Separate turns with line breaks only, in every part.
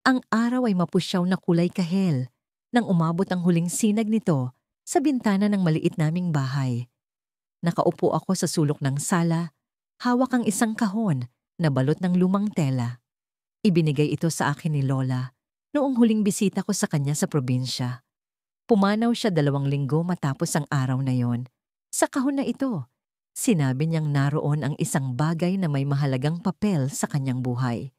Ang araw ay mapusyaw na kulay kahel nang umabot ang huling sinag nito sa bintana ng maliit naming bahay. Nakaupo ako sa sulok ng sala, hawak ang isang kahon na balot ng lumang tela. Ibinigay ito sa akin ni Lola noong huling bisita ko sa kanya sa probinsya. Pumanaw siya 2 linggo matapos ang araw na yon. Sa kahon na ito, sinabi niyang naroon ang isang bagay na may mahalagang papel sa kanyang buhay.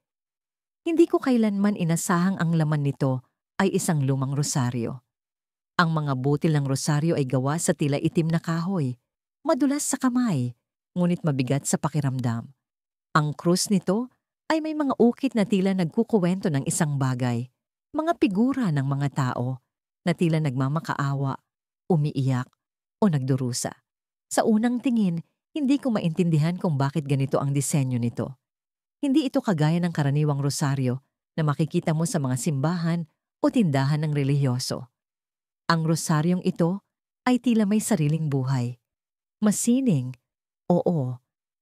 Hindi ko kailanman inasahang ang laman nito ay isang lumang rosaryo. Ang mga butil ng rosaryo ay gawa sa tila itim na kahoy, madulas sa kamay, ngunit mabigat sa pakiramdam. Ang krus nito ay may mga ukit na tila nagkukuwento ng isang bagay, mga figura ng mga tao na tila nagmamakaawa, umiiyak o nagdurusa. Sa unang tingin, hindi ko maintindihan kung bakit ganito ang disenyo nito. Hindi ito kagaya ng karaniwang rosaryo na makikita mo sa mga simbahan o tindahan ng relihiyoso. Ang rosaryong ito ay tila may sariling buhay. Masining, oo,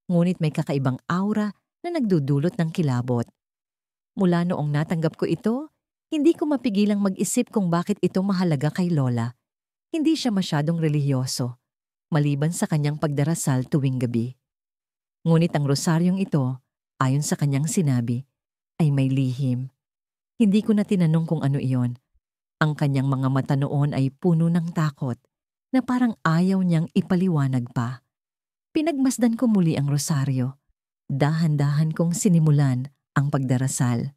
ngunit may kakaibang aura na nagdudulot ng kilabot. Mula noong natanggap ko ito, hindi ko mapigilang mag-isip kung bakit ito mahalaga kay Lola. Hindi siya masyadong relihiyoso, maliban sa kanyang pagdarasal tuwing gabi. Ngunit ang rosaryong ito, ayon sa kanyang sinabi, ay may lihim. Hindi ko na tinanong kung ano iyon. Ang kanyang mga mata noon ay puno ng takot na parang ayaw niyang ipaliwanag pa. Pinagmasdan ko muli ang rosaryo. Dahan-dahan kong sinimulan ang pagdarasal.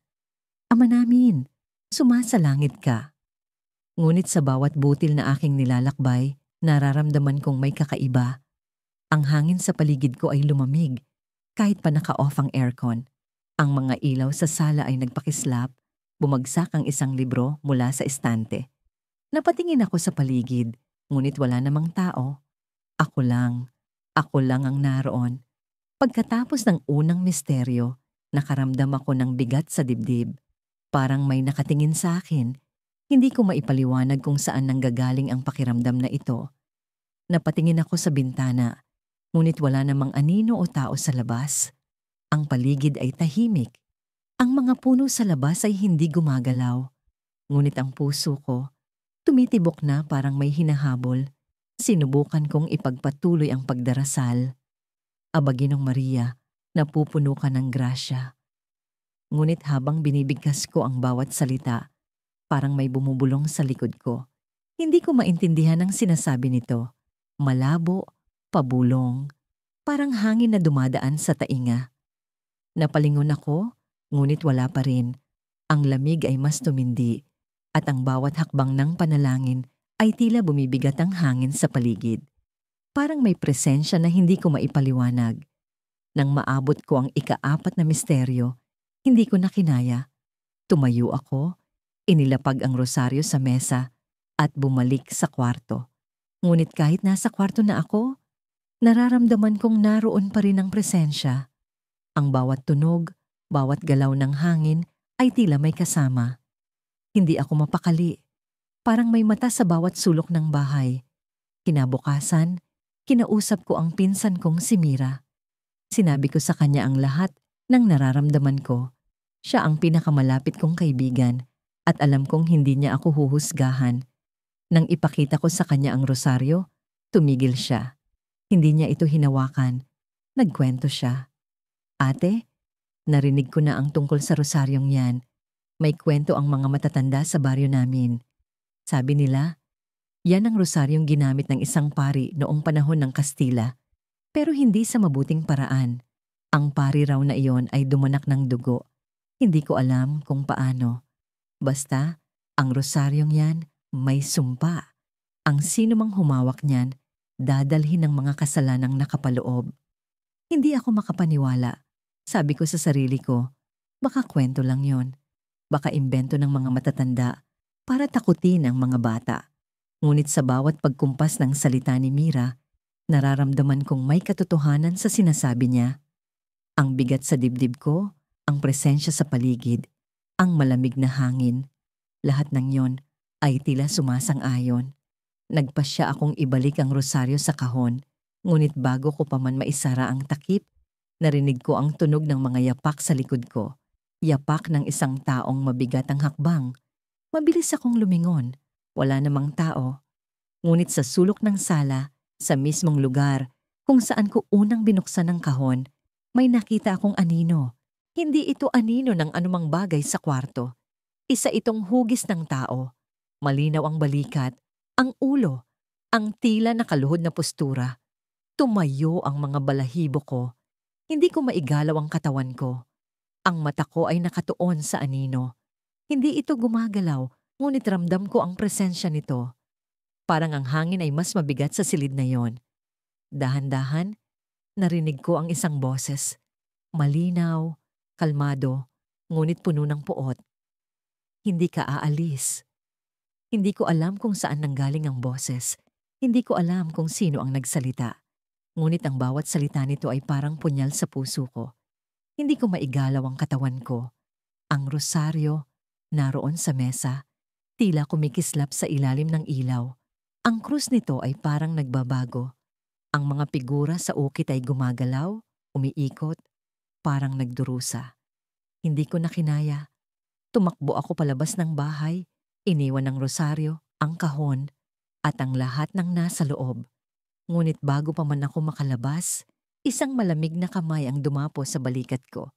Ama namin, sumasalangit ka. Ngunit sa bawat butil na aking nilalakbay, nararamdaman kong may kakaiba. Ang hangin sa paligid ko ay lumamig, kahit pa naka-off ang aircon. Ang mga ilaw sa sala ay nagpakislap, bumagsak ang isang libro mula sa estante. Napatingin ako sa paligid, ngunit wala namang tao. Ako lang ang naroon. Pagkatapos ng unang misteryo, nakaramdam ako ng bigat sa dibdib. Parang may nakatingin sa akin. Hindi ko maipaliwanag kung saan nanggagaling ang pakiramdam na ito. Napatingin ako sa bintana, ngunit wala namang anino o tao sa labas. Ang paligid ay tahimik. Ang mga puno sa labas ay hindi gumagalaw. Ngunit ang puso ko, tumitibok na parang may hinahabol. Sinubukan kong ipagpatuloy ang pagdarasal. Aba Ginong Maria, napupuno ka ng grasya. Ngunit habang binibigkas ko ang bawat salita, parang may bumubulong sa likod ko. Hindi ko maintindihan ang sinasabi nito. Malabo, pabulong, parang hangin na dumadaan sa tainga. Napalingon ako, ngunit wala pa rin. Ang lamig ay mas tumindi, at ang bawat hakbang ng panalangin ay tila bumibigat ang hangin sa paligid. Parang may presensya na hindi ko maipaliwanag. Nang maabot ko ang ika-4 na misteryo, hindi ko na kinaya. Tumayo ako, inilapag ang rosaryo sa mesa, at bumalik sa kwarto. Ngunit kahit nasa kwarto na ako, nararamdaman kong naroon pa rin ang presensya. Ang bawat tunog, bawat galaw ng hangin ay tila may kasama. Hindi ako mapakali. Parang may mata sa bawat sulok ng bahay. Kinabukasan, kinausap ko ang pinsan kong si Mira. Sinabi ko sa kanya ang lahat ng nararamdaman ko. Siya ang pinakamalapit kong kaibigan at alam kong hindi niya ako huhusgahan. Nang ipakita ko sa kanya ang rosaryo, tumigil siya. Hindi niya ito hinawakan. Nagkwento siya. Ate, narinig ko na ang tungkol sa rosaryong yan. May kwento ang mga matatanda sa baryo namin. Sabi nila, yan ang rosaryong ginamit ng isang pari noong panahon ng Kastila, pero hindi sa mabuting paraan. Ang pari raw na iyon ay dumanak ng dugo. Hindi ko alam kung paano. Basta, ang rosaryong yan may sumpa. Ang sino mang humawak niyan, dadalhin ng mga kasalanang nakapaloob. Hindi ako makapaniwala. Sabi ko sa sarili ko, baka kwento lang yon. Baka imbento ng mga matatanda para takutin ang mga bata. Ngunit sa bawat pagkumpas ng salita ni Mira, nararamdaman kong may katotohanan sa sinasabi niya. Ang bigat sa dibdib ko, ang presensya sa paligid, ang malamig na hangin, lahat ng yon ay tila sumasang-ayon. Nagpasya akong ibalik ang rosaryo sa kahon, ngunit bago ko pa man maisara ang takip, narinig ko ang tunog ng mga yapak sa likod ko. Yapak ng isang taong mabigat ang hakbang. Mabilis akong lumingon. Wala namang tao. Ngunit sa sulok ng sala, sa mismong lugar kung saan ko unang binuksan ng kahon, may nakita akong anino. Hindi ito anino ng anumang bagay sa kwarto. Isa itong hugis ng tao. Malinaw ang balikat, ang ulo, ang tila nakaluhod na postura. Tumayo ang mga balahibo ko. Hindi ko maigalaw ang katawan ko. Ang mata ko ay nakatuon sa anino. Hindi ito gumagalaw, ngunit ramdam ko ang presensya nito. Parang ang hangin ay mas mabigat sa silid na yon. Dahan-dahan, narinig ko ang isang boses. Malinaw, kalmado, ngunit puno ng puot. Hindi ka aalis. Hindi ko alam kung saan nanggaling ang boses. Hindi ko alam kung sino ang nagsalita. Ngunit ang bawat salita nito ay parang punyal sa puso ko. Hindi ko maigalaw ang katawan ko. Ang rosaryo, naroon sa mesa, tila kumikislap sa ilalim ng ilaw. Ang krus nito ay parang nagbabago. Ang mga figura sa ukit ay gumagalaw, umiikot, parang nagdurusa. Hindi ko na kinaya. Tumakbo ako palabas ng bahay, iniwan ng rosaryo, ang kahon, at ang lahat ng nasa loob. Ngunit bago pa man ako makalabas, isang malamig na kamay ang dumapo sa balikat ko.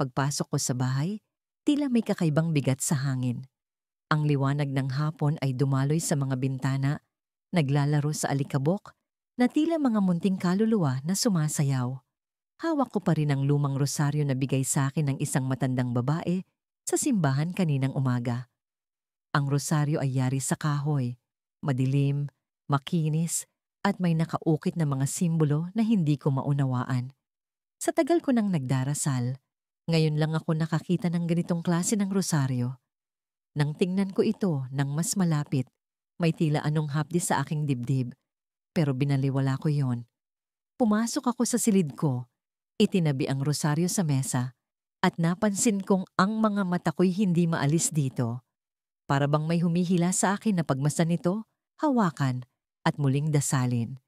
Pagpasok ko sa bahay, tila may kakaibang bigat sa hangin. Ang liwanag ng hapon ay dumaloy sa mga bintana, naglalaro sa alikabok, na tila mga munting kaluluwa na sumasayaw. Hawak ko pa rin ang lumang rosaryo na bigay sa akin ng isang matandang babae sa simbahan kaninang umaga. Ang rosaryo ay yari sa kahoy, madilim, makinis, at may nakaukit na mga simbolo na hindi ko maunawaan. Sa tagal ko nang nagdarasal, ngayon lang ako nakakita ng ganitong klase ng rosaryo. Nang tingnan ko ito ng mas malapit, may tila anong hapdi sa aking dibdib, pero binaliwala ko yon. Pumasok ako sa silid ko, itinabi ang rosaryo sa mesa, at napansin kong ang mga mata ko'y hindi maalis dito. Para bang may humihila sa akin na pagmasdan nito, hawakan, at muling dasalin.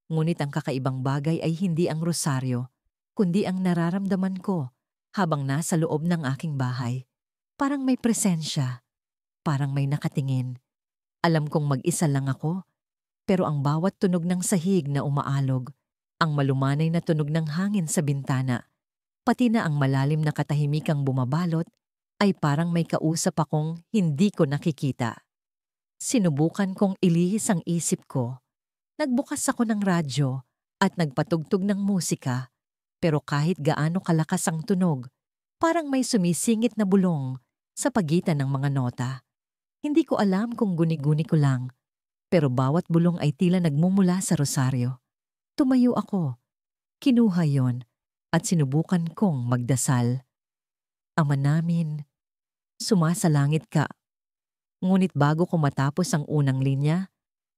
Ngunit ang kakaibang bagay ay hindi ang rosaryo, kundi ang nararamdaman ko habang nasa loob ng aking bahay. Parang may presensya, parang may nakatingin. Alam kong mag-isa lang ako, pero ang bawat tunog ng sahig na umaalog, ang malumanay na tunog ng hangin sa bintana, pati na ang malalim na katahimikang bumabalot, ay parang may kausap akong hindi ko nakikita. Sinubukan kong ilihis ang isip ko. Nagbukas ako ng radyo at nagpatugtog ng musika, pero kahit gaano kalakas ang tunog, parang may sumisingit na bulong sa pagitan ng mga nota. Hindi ko alam kung guni-guni ko lang, pero bawat bulong ay tila nagmumula sa rosaryo. Tumayo ako, kinuha yon, at sinubukan kong magdasal. Ama namin, sumasalangit ka. Ngunit bago ko matapos ang unang linya,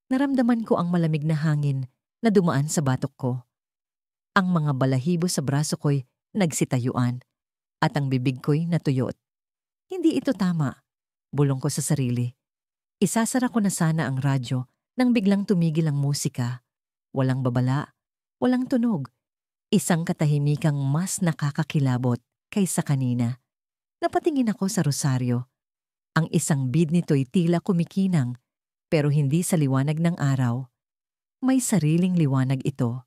naramdaman ko ang malamig na hangin na dumaan sa batok ko. Ang mga balahibo sa braso ko'y nagsitayuan at ang bibig ko'y natuyot. Hindi ito tama, bulong ko sa sarili. Isasara ko na sana ang radyo nang biglang tumigil ang musika. Walang babala, walang tunog. Isang katahimikang mas nakakakilabot kaysa kanina. Napatingin ako sa rosaryo. Ang isang bead nito'y tila kumikinang, pero hindi sa liwanag ng araw. May sariling liwanag ito.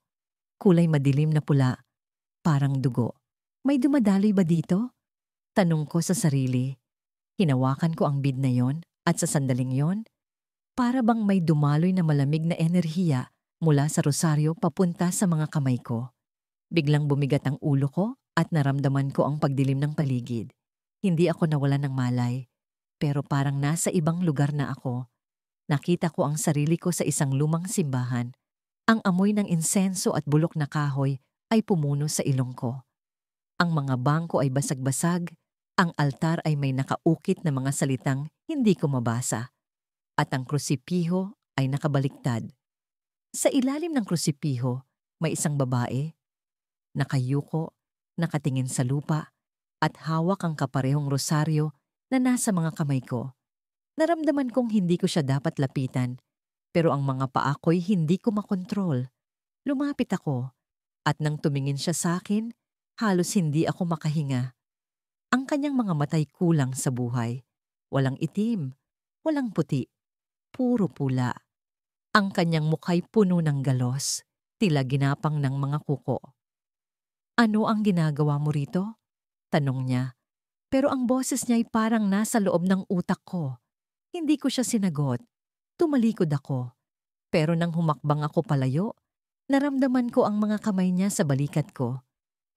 Kulay madilim na pula, parang dugo. May dumadaloy ba dito? Tanong ko sa sarili. Hinawakan ko ang bead na yon at sa sandaling yon, para bang may dumaloy na malamig na enerhiya mula sa rosaryo papunta sa mga kamay ko. Biglang bumigat ang ulo ko at naramdaman ko ang pagdilim ng paligid. Hindi ako nawalan ng malay. Pero parang nasa ibang lugar na ako. Nakita ko ang sarili ko sa isang lumang simbahan. Ang amoy ng insenso at bulok na kahoy ay pumuno sa ilong ko. Ang mga bangko ay basag-basag, ang altar ay may nakaukit na mga salitang hindi ko mabasa, at ang krusipiho ay nakabaliktad. Sa ilalim ng krusipiho, may isang babae, nakayuko, nakatingin sa lupa, at hawak ang kaparehong rosaryo na nasa mga kamay ko. Naramdaman kong hindi ko siya dapat lapitan, pero ang mga paa ko'y hindi ko makontrol. Lumapit ako, at nang tumingin siya sa akin, halos hindi ako makahinga. Ang kanyang mga matay kulang sa buhay. Walang itim, walang puti, puro pula. Ang kanyang mukha'y puno ng galos, tila ginapang ng mga kuko. "Ano ang ginagawa mo rito?" tanong niya. Pero ang boses niya'y parang nasa loob ng utak ko. Hindi ko siya sinagot. Tumalikod ako. Pero nang humakbang ako palayo, naramdaman ko ang mga kamay niya sa balikat ko.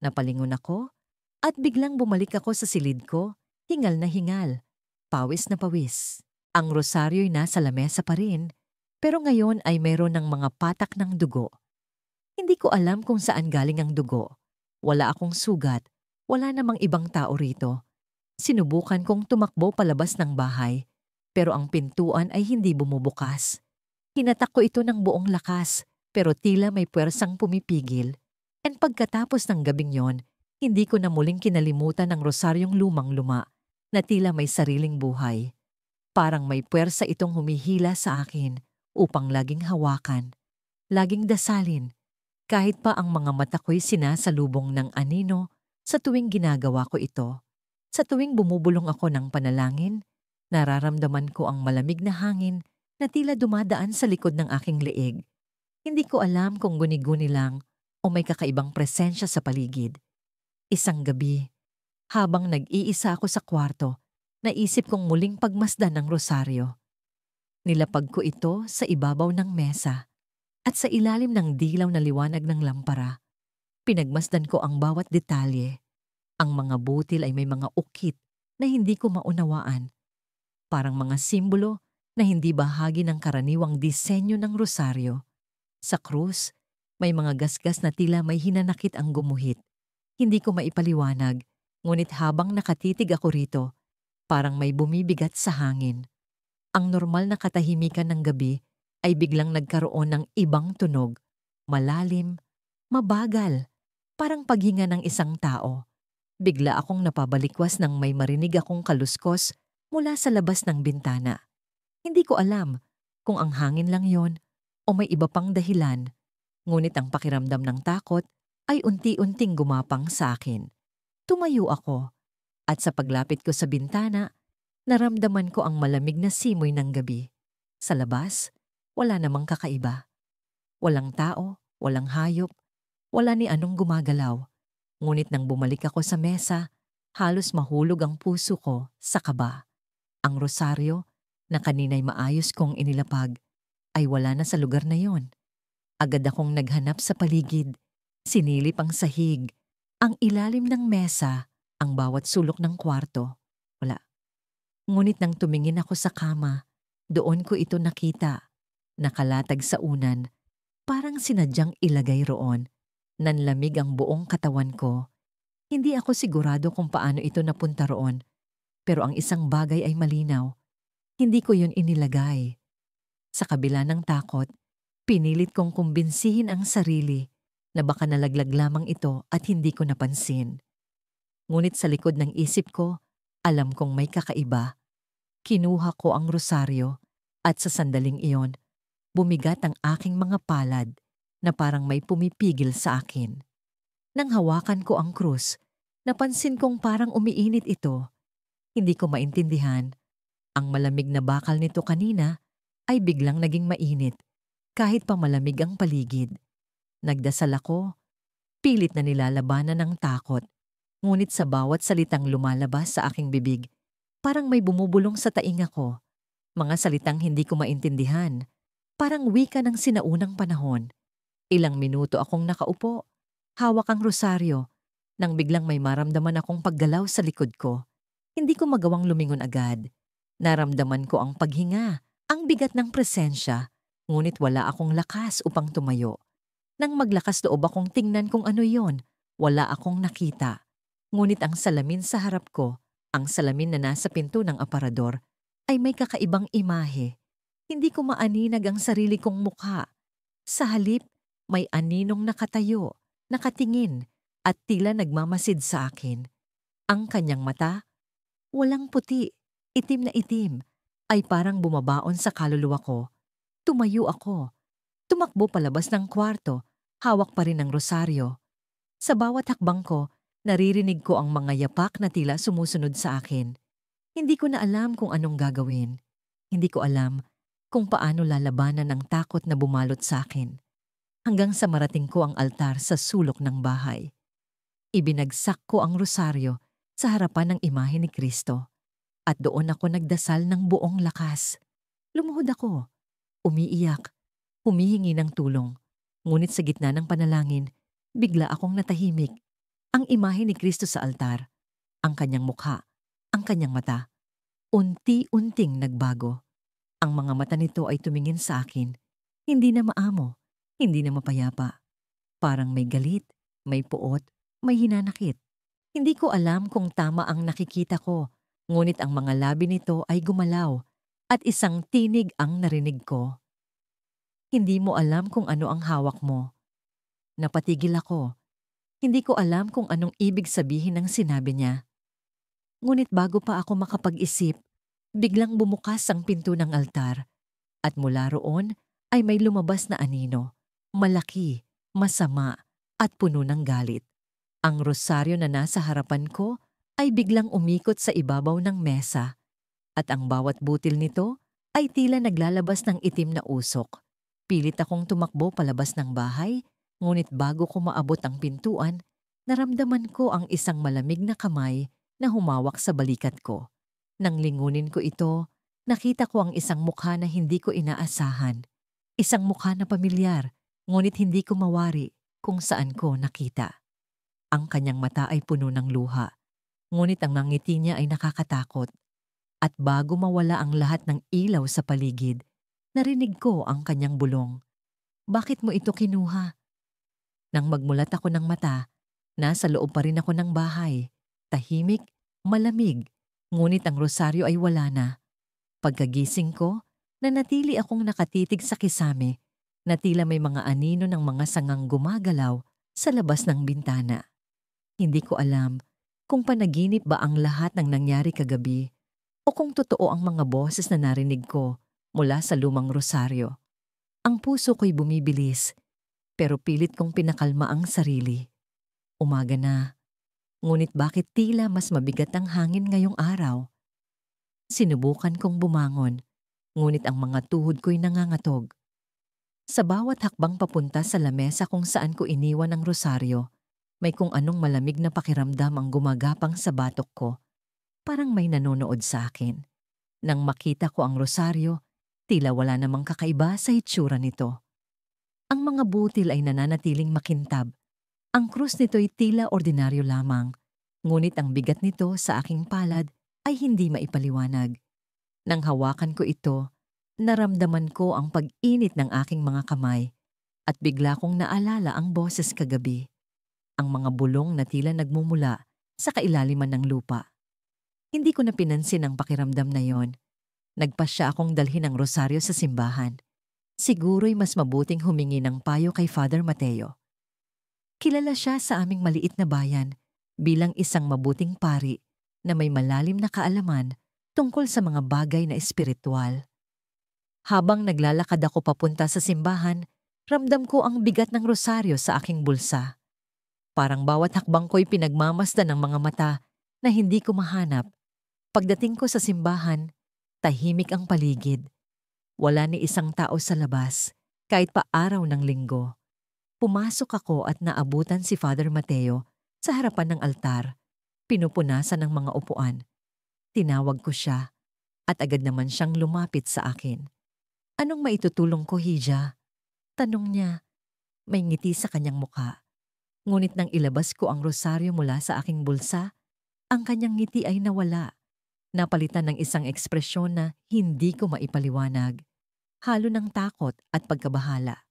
Napalingon ako at biglang bumalik ako sa silid ko, hingal na hingal, pawis na pawis. Ang rosaryo'y nasa lamesa pa rin, pero ngayon ay mayroon ng mga patak ng dugo. Hindi ko alam kung saan galing ang dugo. Wala akong sugat, wala namang ibang tao rito. Sinubukan kong tumakbo palabas ng bahay, pero ang pintuan ay hindi bumubukas. Hinatak ko ito ng buong lakas, pero tila may puwersang pumipigil. And pagkatapos ng gabing yon, hindi ko na muling kinalimutan ang rosaryong lumang-luma na tila may sariling buhay. Parang may puwersa itong humihila sa akin upang laging hawakan, laging dasalin, kahit pa ang mga mata ko'y sinasalubong ng anino sa tuwing ginagawa ko ito. Sa tuwing bumubulong ako ng panalangin, nararamdaman ko ang malamig na hangin na tila dumadaan sa likod ng aking leeg. Hindi ko alam kung guni-guni lang o may kakaibang presensya sa paligid. Isang gabi, habang nag-iisa ako sa kwarto, naisip kong muling pagmasdan ng rosaryo. Nilapag ko ito sa ibabaw ng mesa at sa ilalim ng dilaw na liwanag ng lampara. Pinagmasdan ko ang bawat detalye. Ang mga butil ay may mga ukit na hindi ko maunawaan. Parang mga simbolo na hindi bahagi ng karaniwang disenyo ng rosaryo. Sa krus, may mga gasgas na tila may hinanakit ang gumuhit. Hindi ko maipaliwanag, ngunit habang nakatitig ako rito, parang may bumibigat sa hangin. Ang normal na katahimikan ng gabi ay biglang nagkaroon ng ibang tunog. Malalim, mabagal, parang paghinga ng isang tao. Bigla akong napabalikwas nang may marinig akong kaluskos mula sa labas ng bintana. Hindi ko alam kung ang hangin lang yon o may iba pang dahilan, ngunit ang pakiramdam ng takot ay unti-unting gumapang sa akin. Tumayo ako at sa paglapit ko sa bintana, naramdaman ko ang malamig na simoy ng gabi. Sa labas, wala namang kakaiba. Walang tao, walang hayop, wala ni anong gumagalaw. Ngunit nang bumalik ako sa mesa, halos mahulog ang puso ko sa kaba. Ang rosaryo, na kanina'y maayos kong inilapag, ay wala na sa lugar na yon. Agad akong naghanap sa paligid, sinilip ang sahig, ang ilalim ng mesa, ang bawat sulok ng kwarto. Wala. Ngunit nang tumingin ako sa kama, doon ko ito nakita. Nakalatag sa unan, parang sinadyang ilagay roon. Nanlamig ang buong katawan ko. Hindi ako sigurado kung paano ito napunta roon, pero ang isang bagay ay malinaw. Hindi ko yun inilagay. Sa kabila ng takot, pinilit kong kumbinsihin ang sarili na baka nalaglag lamang ito at hindi ko napansin. Ngunit sa likod ng isip ko, alam kong may kakaiba. Kinuha ko ang rosaryo at sa sandaling iyon, bumigat ang aking mga palad na parang may pumipigil sa akin. Nang hawakan ko ang krus, napansin kong parang umiinit ito. Hindi ko maintindihan. Ang malamig na bakal nito kanina ay biglang naging mainit, kahit pa malamig ang paligid. Nagdasal ako, pilit na nilalabanan ng takot. Ngunit sa bawat salitang lumalabas sa aking bibig, parang may bumubulong sa tainga ko. Mga salitang hindi ko maintindihan, parang wika ng sinaunang panahon. Ilang minuto akong nakaupo, hawak ang rosaryo, nang biglang may maramdaman akong paggalaw sa likod ko. Hindi ko magawang lumingon agad. Naramdaman ko ang paghinga, ang bigat ng presensya, ngunit wala akong lakas upang tumayo. Nang maglakas loob akong tingnan kung ano yon, wala akong nakita. Ngunit ang salamin sa harap ko, ang salamin na nasa pinto ng aparador, ay may kakaibang imahe. Hindi ko maaninag ang sarili kong mukha. Sa halip, may aninong nakatayo, nakatingin, at tila nagmamasid sa akin. Ang kanyang mata, walang puti, itim na itim, ay parang bumabaon sa kaluluwa ko. Tumayo ako. Tumakbo palabas ng kwarto, hawak pa rin ang rosaryo. Sa bawat hakbang ko, Naririnig ko ang mga yapak na tila sumusunod sa akin. Hindi ko na alam kung anong gagawin. Hindi ko alam kung paano lalabanan ang takot na bumalot sa akin. Hanggang sa marating ko ang altar sa sulok ng bahay. Ibinagsak ko ang rosaryo sa harapan ng imahe ni Kristo. At doon ako nagdasal ng buong lakas. Lumuhod ako, umiiyak, humihingi ng tulong. Ngunit sa gitna ng panalangin, bigla akong natahimik. Ang imahe ni Kristo sa altar, ang kanyang mukha, ang kanyang mata, unti-unting nagbago. Ang mga mata nito ay tumingin sa akin, hindi na maamo, hindi na mapayapa. Parang may galit, may puot, may hinanakit. Hindi ko alam kung tama ang nakikita ko, ngunit ang mga labi nito ay gumalaw at isang tinig ang narinig ko. Hindi mo alam kung ano ang hawak mo. Napatigil ako. Hindi ko alam kung anong ibig sabihin ng sinabi niya. Ngunit bago pa ako makapag-isip, biglang bumukas ang pinto ng altar at mula roon ay may lumabas na anino, malaki, masama at puno ng galit. Ang rosaryo na nasa harapan ko ay biglang umikot sa ibabaw ng mesa at ang bawat butil nito ay tila naglalabas ng itim na usok. Pilit akong tumakbo palabas ng bahay, ngunit bago ko maabot ang pintuan, naramdaman ko ang isang malamig na kamay na humawak sa balikat ko. Nang lingunin ko ito, nakita ko ang isang mukha na hindi ko inaasahan. Isang mukha na pamilyar, ngunit hindi ko mawari kung saan ko nakita. Ang kanyang mata ay puno ng luha, ngunit ang mga ngiti niya ay nakakatakot. At bago mawala ang lahat ng ilaw sa paligid, narinig ko ang kanyang bulong. Bakit mo ito kinuha? Nang magmulat ako ng mata, nasa loob pa rin ako ng bahay. Tahimik, malamig, ngunit ang rosaryo ay wala na. Pagkagising ko, nanatili akong nakatitig sa kisame na tila may mga anino ng mga sangang gumagalaw sa labas ng bintana. Hindi ko alam kung panaginip ba ang lahat ng nangyari kagabi o kung totoo ang mga boses na narinig ko mula sa lumang rosaryo. Ang puso ko'y bumibilis, pero pilit kong pinakalma ang sarili. Umaga na, ngunit bakit tila mas mabigat ang hangin ngayong araw? Sinubukan kong bumangon, ngunit ang mga tuhod ko'y nangangatog. Sa bawat hakbang papunta sa lamesa kung saan ko iniwan ang rosaryo, may kung anong malamig na pakiramdam ang gumagapang sa batok ko. Parang may nanonood sa akin. Nang makita ko ang rosaryo, tila wala namang kakaiba sa itsura nito. Ang mga butil ay nananatiling makintab. Ang krus nito'y tila ordinaryo lamang, ngunit ang bigat nito sa aking palad ay hindi maipaliwanag. Nang hawakan ko ito, naramdaman ko ang pag-init ng aking mga kamay at bigla kong naalala ang boses kagabi. Ang mga bulong na tila nagmumula sa kailaliman ng lupa. Hindi ko na pinansin ang pakiramdam na yon. Nagpasya akong dalhin ang rosaryo sa simbahan. Siguro'y mas mabuting humingi ng payo kay Father Mateo. Kilala siya sa aming maliit na bayan bilang isang mabuting pari na may malalim na kaalaman tungkol sa mga bagay na espiritual. Habang naglalakad ako papunta sa simbahan, ramdam ko ang bigat ng rosaryo sa aking bulsa. Parang bawat hakbang ko'y pinagmamasdan ng mga mata na hindi ko mahanap. Pagdating ko sa simbahan, tahimik ang paligid. Wala ni isang tao sa labas, kahit pa araw ng linggo. Pumasok ako at naabutan si Father Mateo sa harapan ng altar, pinupunasan ng mga upuan. Tinawag ko siya at agad naman siyang lumapit sa akin. Anong maitutulong ko, Hija? Tanong niya. May ngiti sa kanyang mukha. Ngunit nang ilabas ko ang rosaryo mula sa aking bulsa, ang kanyang ngiti ay nawala. Napalitan ng isang ekspresyon na hindi ko maipaliwanag. Halo ng takot at pagkabahala.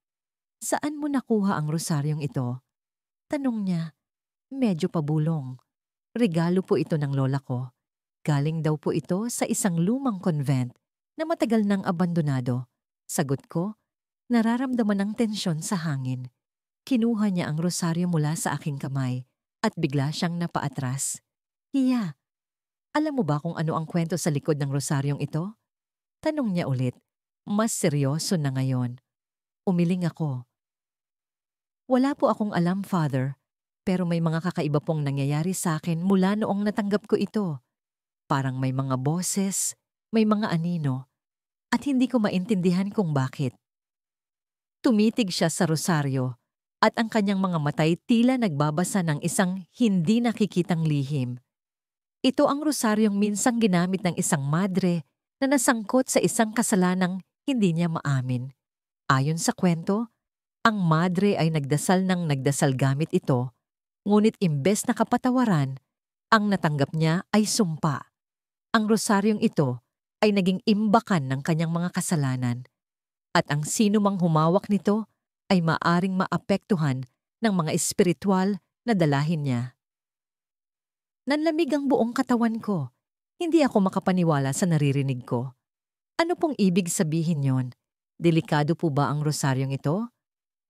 Saan mo nakuha ang rosaryong ito? Tanong niya. Medyo pabulong. Regalo po ito ng lola ko. Galing daw po ito sa isang lumang convent na matagal nang abandonado. Sagot ko, nararamdaman ng tensyon sa hangin. Kinuha niya ang rosaryo mula sa aking kamay at bigla siyang napaatras. Hiya, alam mo ba kung ano ang kwento sa likod ng rosaryong ito? Tanong niya ulit, mas seryoso na ngayon. Umiling ako. Wala po akong alam, Father. Pero may mga kakaiba pong nangyayari sa akin mula noong natanggap ko ito. Parang may mga boses, may mga anino, at hindi ko maintindihan kung bakit. Tumitig siya sa rosaryo at ang kanyang mga matay tila nagbabasa ng isang hindi nakikitang lihim. Ito ang rosaryong minsang ginamit ng isang madre na nasangkot sa isang kasalanang hindi niya maamin. Ayon sa kwento, ang madre ay nagdasal ng nagdasal gamit ito, ngunit imbes na kapatawaran, ang natanggap niya ay sumpa. Ang rosaryong ito ay naging imbakan ng kanyang mga kasalanan, at ang sino mang humawak nito ay maaring maapektuhan ng mga espiritual na dalahin niya. Nanlamig ang buong katawan ko. Hindi ako makapaniwala sa naririnig ko. Ano pong ibig sabihin yon? Delikado po ba ang rosaryong ito?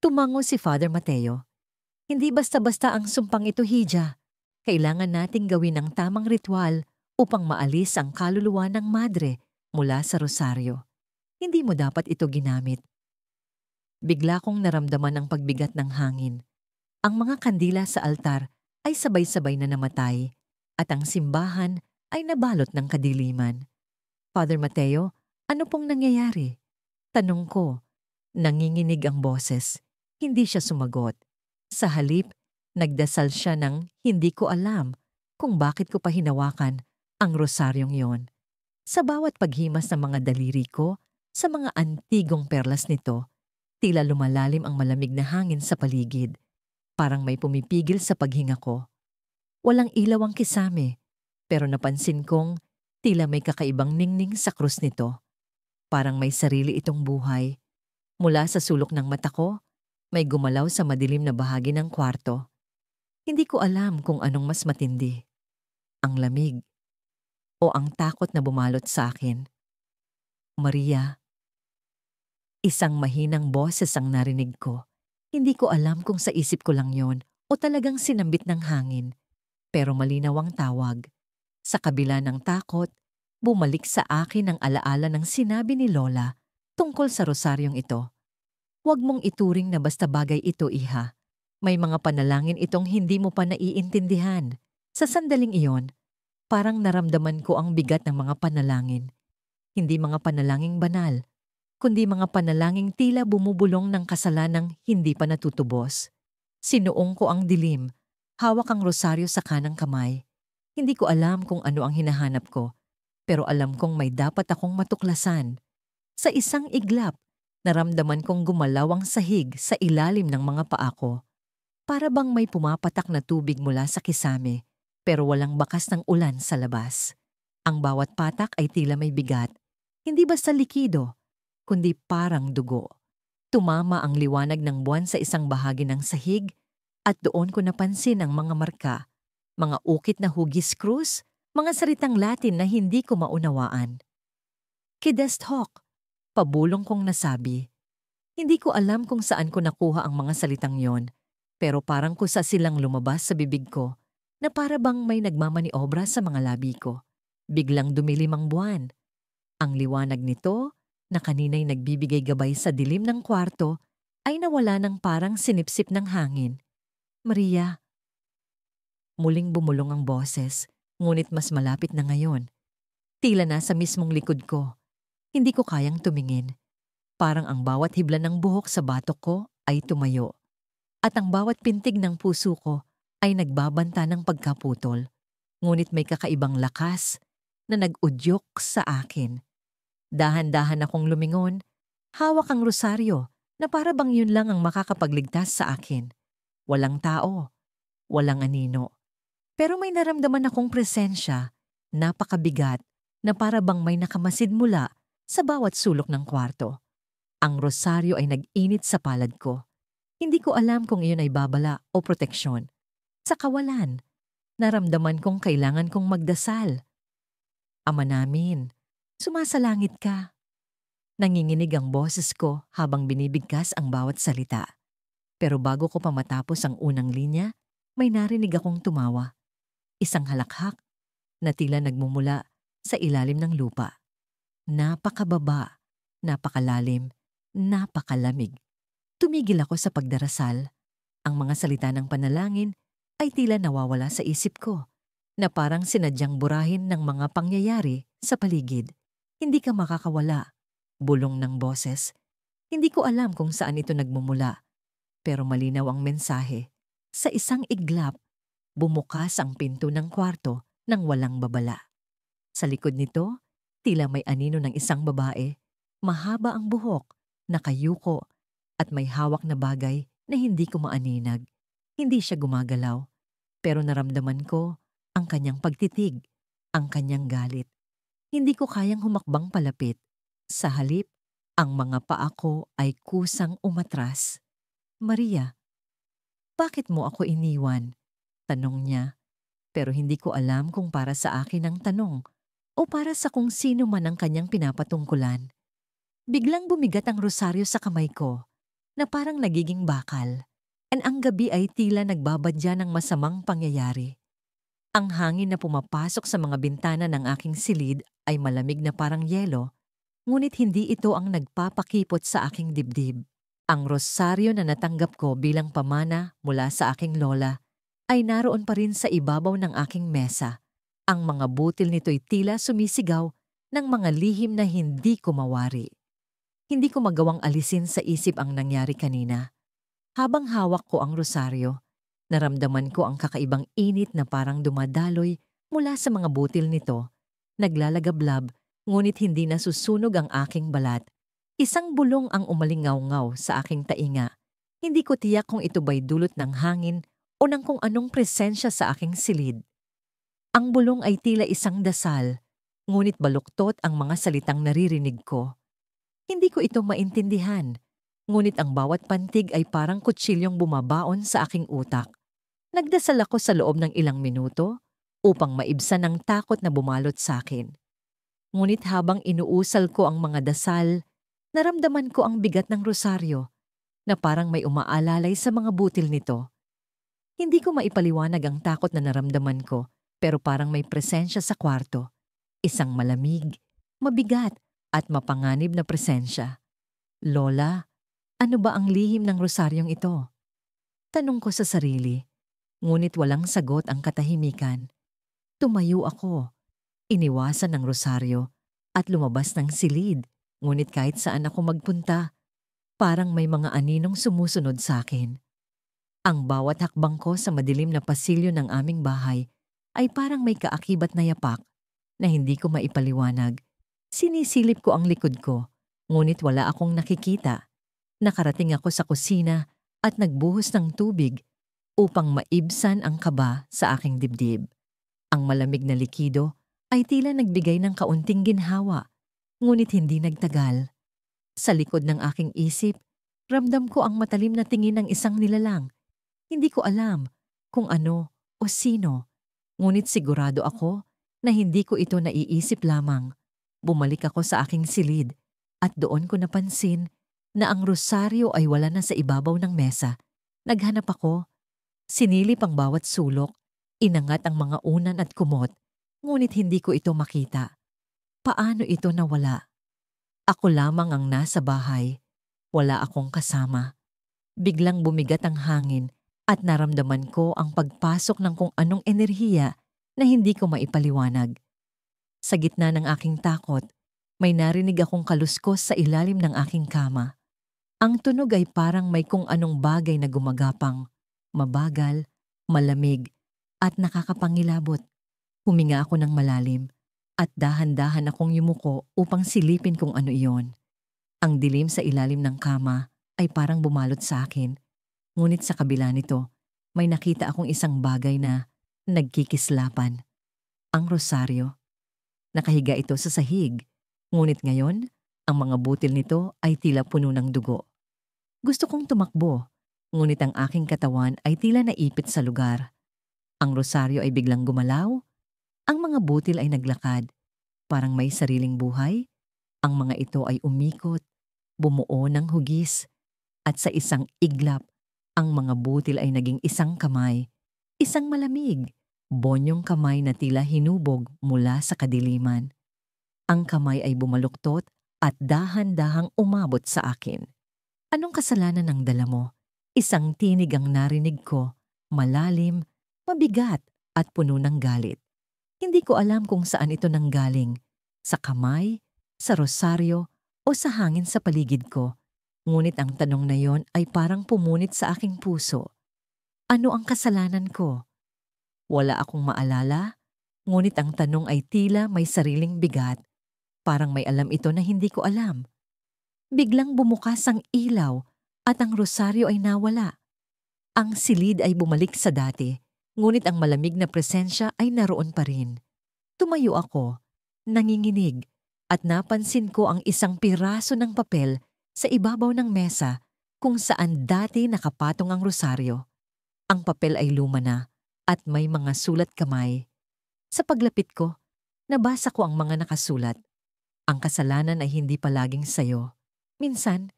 Tumango si Father Mateo. Hindi basta-basta ang sumpang ito, Hija. Kailangan nating gawin ang tamang ritual upang maalis ang kaluluwa ng madre mula sa rosaryo. Hindi mo dapat ito ginamit. Bigla kong naramdaman ang pagbigat ng hangin. Ang mga kandila sa altar ay sabay-sabay na namatay at ang simbahan ay nabalot ng kadiliman. Father Mateo, ano pong nangyayari? Tanong ko. Nanginginig ang boses. Hindi siya sumagot. Sa halip, nagdasal siya ng hindi ko alam kung bakit ko pa hinawakan ang rosaryong yon. Sa bawat paghimas ng mga daliri ko, sa mga antigong perlas nito, tila lumalalim ang malamig na hangin sa paligid. Parang may pumipigil sa paghinga ko. Walang ilaw ang kisame, pero napansin kong tila may kakaibang ningning sa krus nito. Parang may sarili itong buhay. Mula sa sulok ng mata ko, may gumalaw sa madilim na bahagi ng kwarto. Hindi ko alam kung anong mas matindi. Ang lamig o ang takot na bumalot sa akin. Maria. Isang mahinang boses ang narinig ko. Hindi ko alam kung sa isip ko lang yon o talagang sinambit ng hangin. Pero malinaw ang tawag. Sa kabila ng takot, bumalik sa akin ang alaala ng sinabi ni Lola tungkol sa rosaryong ito. Huwag mong ituring na basta bagay ito, Iha. May mga panalangin itong hindi mo pa naiintindihan. Sa sandaling iyon, parang naramdaman ko ang bigat ng mga panalangin. Hindi mga panalangin banal, kundi mga panalangin tila bumubulong ng kasalanang hindi pa natutubos. Sinuong ko ang dilim, hawak ang rosaryo sa kanang kamay. Hindi ko alam kung ano ang hinahanap ko, pero alam kong may dapat akong matuklasan. Sa isang iglap, naramdaman kong gumalaw ang sahig sa ilalim ng mga paa ko. Para bang may pumapatak na tubig mula sa kisame, pero walang bakas ng ulan sa labas. Ang bawat patak ay tila may bigat, hindi basta likido, kundi parang dugo. Tumama ang liwanag ng buwan sa isang bahagi ng sahig at doon ko napansin ang mga marka, mga ukit na hugis krus, mga salitang Latin na hindi ko maunawaan. Kidest hoc, pabulong kong nasabi. Hindi ko alam kung saan ko nakuha ang mga salitang yon, pero parang kusa silang lumabas sa bibig ko na para bang may nagmamaniobra sa mga labi ko. Biglang dumilim ang buwan. Ang liwanag nito, na kanina'y nagbibigay gabay sa dilim ng kwarto, ay nawala ng parang sinipsip ng hangin. Maria. Muling bumulong ang boses, ngunit mas malapit na ngayon. Tila nasa mismong likod ko. Hindi ko kayang tumingin. Parang ang bawat hibla ng buhok sa batok ko ay tumayo. At ang bawat pintig ng puso ko ay nagbabanta ng pagkaputol. Ngunit may kakaibang lakas na nag-udyok sa akin. Dahan-dahan akong lumingon, hawak ang rosaryo na para bang yun lang ang makakapagligtas sa akin. Walang tao, walang anino. Pero may naramdaman akong presensya, napakabigat, na para bang may nakamasid mula sa bawat sulok ng kwarto. Ang rosaryo ay nag-init sa palad ko. Hindi ko alam kung iyon ay babala o proteksyon. Sa kawalan, naramdaman kong kailangan kong magdasal. Ama namin, sumasalangit ka. Nanginginig ang boses ko habang binibigkas ang bawat salita. Pero bago ko pa matapos ang unang linya, may narinig akong tumawa. Isang halakhak na tila nagmumula sa ilalim ng lupa. Napakababa, napakalalim, napakalamig. Tumigil ako sa pagdarasal. Ang mga salita ng panalangin ay tila nawawala sa isip ko, na parang sinadyang burahin ng mga pangyayari sa paligid. Hindi ka makakawala. Bulong ng boses. Hindi ko alam kung saan ito nagmumula, pero malinaw ang mensahe. Sa isang iglap, bumukas ang pinto ng kwarto nang walang babala. Sa likod nito, tila may anino ng isang babae. Mahaba ang buhok, nakayuko, at may hawak na bagay na hindi ko maaninag. Hindi siya gumagalaw, pero naramdaman ko ang kanyang pagtitig, ang kanyang galit. Hindi ko kayang humakbang palapit. Sa halip, ang mga paa ko ay kusang umatras. Maria, bakit mo ako iniwan? Tanong niya, pero hindi ko alam kung para sa akin ang tanong o para sa kung sino man ang kanyang pinapatungkulan. Biglang bumigat ang rosaryo sa kamay ko na parang nagiging bakal. Ang gabi ay tila nagbabadya ng masamang pangyayari. Ang hangin na pumapasok sa mga bintana ng aking silid ay malamig na parang yelo, ngunit hindi ito ang nagpapakipot sa aking dibdib. Ang rosaryo na natanggap ko bilang pamana mula sa aking lola ay naroon pa rin sa ibabaw ng aking mesa. Ang mga butil nito'y tila sumisigaw ng mga lihim na hindi ko mawari. Hindi ko magawang alisin sa isip ang nangyari kanina. Habang hawak ko ang rosaryo, naramdaman ko ang kakaibang init na parang dumadaloy mula sa mga butil nito. Naglalagablab, ngunit hindi nasusunog ang aking balat. Isang bulong ang umalingaw-ngaw sa aking tainga. Hindi ko tiyak kung ito ba'y dulot ng hangin o ng kung anong presensya sa aking silid. Ang bulong ay tila isang dasal, ngunit baluktot ang mga salitang naririnig ko. Hindi ko ito maintindihan, ngunit ang bawat pantig ay parang kutsilyong bumabaon sa aking utak. Nagdasal ako sa loob ng ilang minuto upang maibsan ang takot na bumalot sa akin. Ngunit habang inuusal ko ang mga dasal, naramdaman ko ang bigat ng rosaryo na parang may umaalalay sa mga butil nito. Hindi ko maipaliwanag ang takot na naramdaman ko, pero parang may presensya sa kwarto. Isang malamig, mabigat at mapanganib na presensya. Lola, ano ba ang lihim ng rosaryong ito? Tanong ko sa sarili, ngunit walang sagot ang katahimikan. Tumayo ako, iniwasan ng rosaryo at lumabas ng silid. Ngunit kahit saan ako magpunta, parang may mga aninong sumusunod sa akin. Ang bawat hakbang ko sa madilim na pasilyo ng aming bahay ay parang may kaakibat na yapak na hindi ko maipaliwanag. Sinisilip ko ang likod ko, ngunit wala akong nakikita. Nakarating ako sa kusina at nagbuhos ng tubig upang maibsan ang kaba sa aking dibdib. Ang malamig na likido ay tila nagbigay ng kaunting ginhawa, ngunit hindi nagtagal. Sa likod ng aking isip, ramdam ko ang matalim na tingin ng isang nilalang. Hindi ko alam kung ano o sino, ngunit sigurado ako na hindi ko ito naiisip lamang. Bumalik ako sa aking silid at doon ko napansin na ang rosaryo ay wala na sa ibabaw ng mesa. Naghanap ako, sinilip ang bawat sulok, inangat ang mga unan at kumot, ngunit hindi ko ito makita. Paano ito nawala? Ako lamang ang nasa bahay, wala akong kasama. Biglang bumigat ang hangin at naramdaman ko ang pagpasok ng kung anong enerhiya na hindi ko maipaliwanag. Sa gitna ng aking takot, may narinig akong kaluskos sa ilalim ng aking kama. Ang tunog ay parang may kung anong bagay na gumagapang, mabagal, malamig, at nakakapangilabot. Huminga ako ng malalim at dahan-dahan akong yumuko upang silipin kung ano iyon. Ang dilim sa ilalim ng kama ay parang bumalot sa akin, ngunit sa kabila nito, may nakita akong isang bagay na nagkikislapan. Ang rosaryo. Nakahiga ito sa sahig, ngunit ngayon, ang mga butil nito ay tila puno ng dugo. Gusto kong tumakbo, ngunit ang aking katawan ay tila naipit sa lugar. Ang rosaryo ay biglang gumalaw, ang mga butil ay naglakad, parang may sariling buhay. Ang mga ito ay umikot, bumuo ng hugis, at sa isang iglap, ang mga butil ay naging isang kamay, isang malamig, bonyong kamay na tila hinubog mula sa kadiliman. Ang kamay ay bumaluktot at dahan-dahang umabot sa akin. Anong kasalanan ang dala mo? Isang tinig ang narinig ko, malalim, Mabigat at puno ng galit. Hindi ko alam kung saan ito nanggaling, sa kamay, sa rosaryo, o sa hangin sa paligid ko. Ngunit ang tanong na yon ay parang pumunit sa aking puso. Ano ang kasalanan ko? Wala akong maalala, ngunit ang tanong ay tila may sariling bigat. Parang may alam ito na hindi ko alam. Biglang bumukas ang ilaw at ang rosaryo ay nawala. Ang silid ay bumalik sa dati, ngunit ang malamig na presensya ay naroon pa rin. Tumayo ako, nanginginig, at napansin ko ang isang piraso ng papel sa ibabaw ng mesa kung saan dati nakapatong ang rosaryo. Ang papel ay luma na at may mga sulat kamay. Sa paglapit ko, nabasa ko ang mga nakasulat. Ang kasalanan ay hindi palaging sayo. Minsan,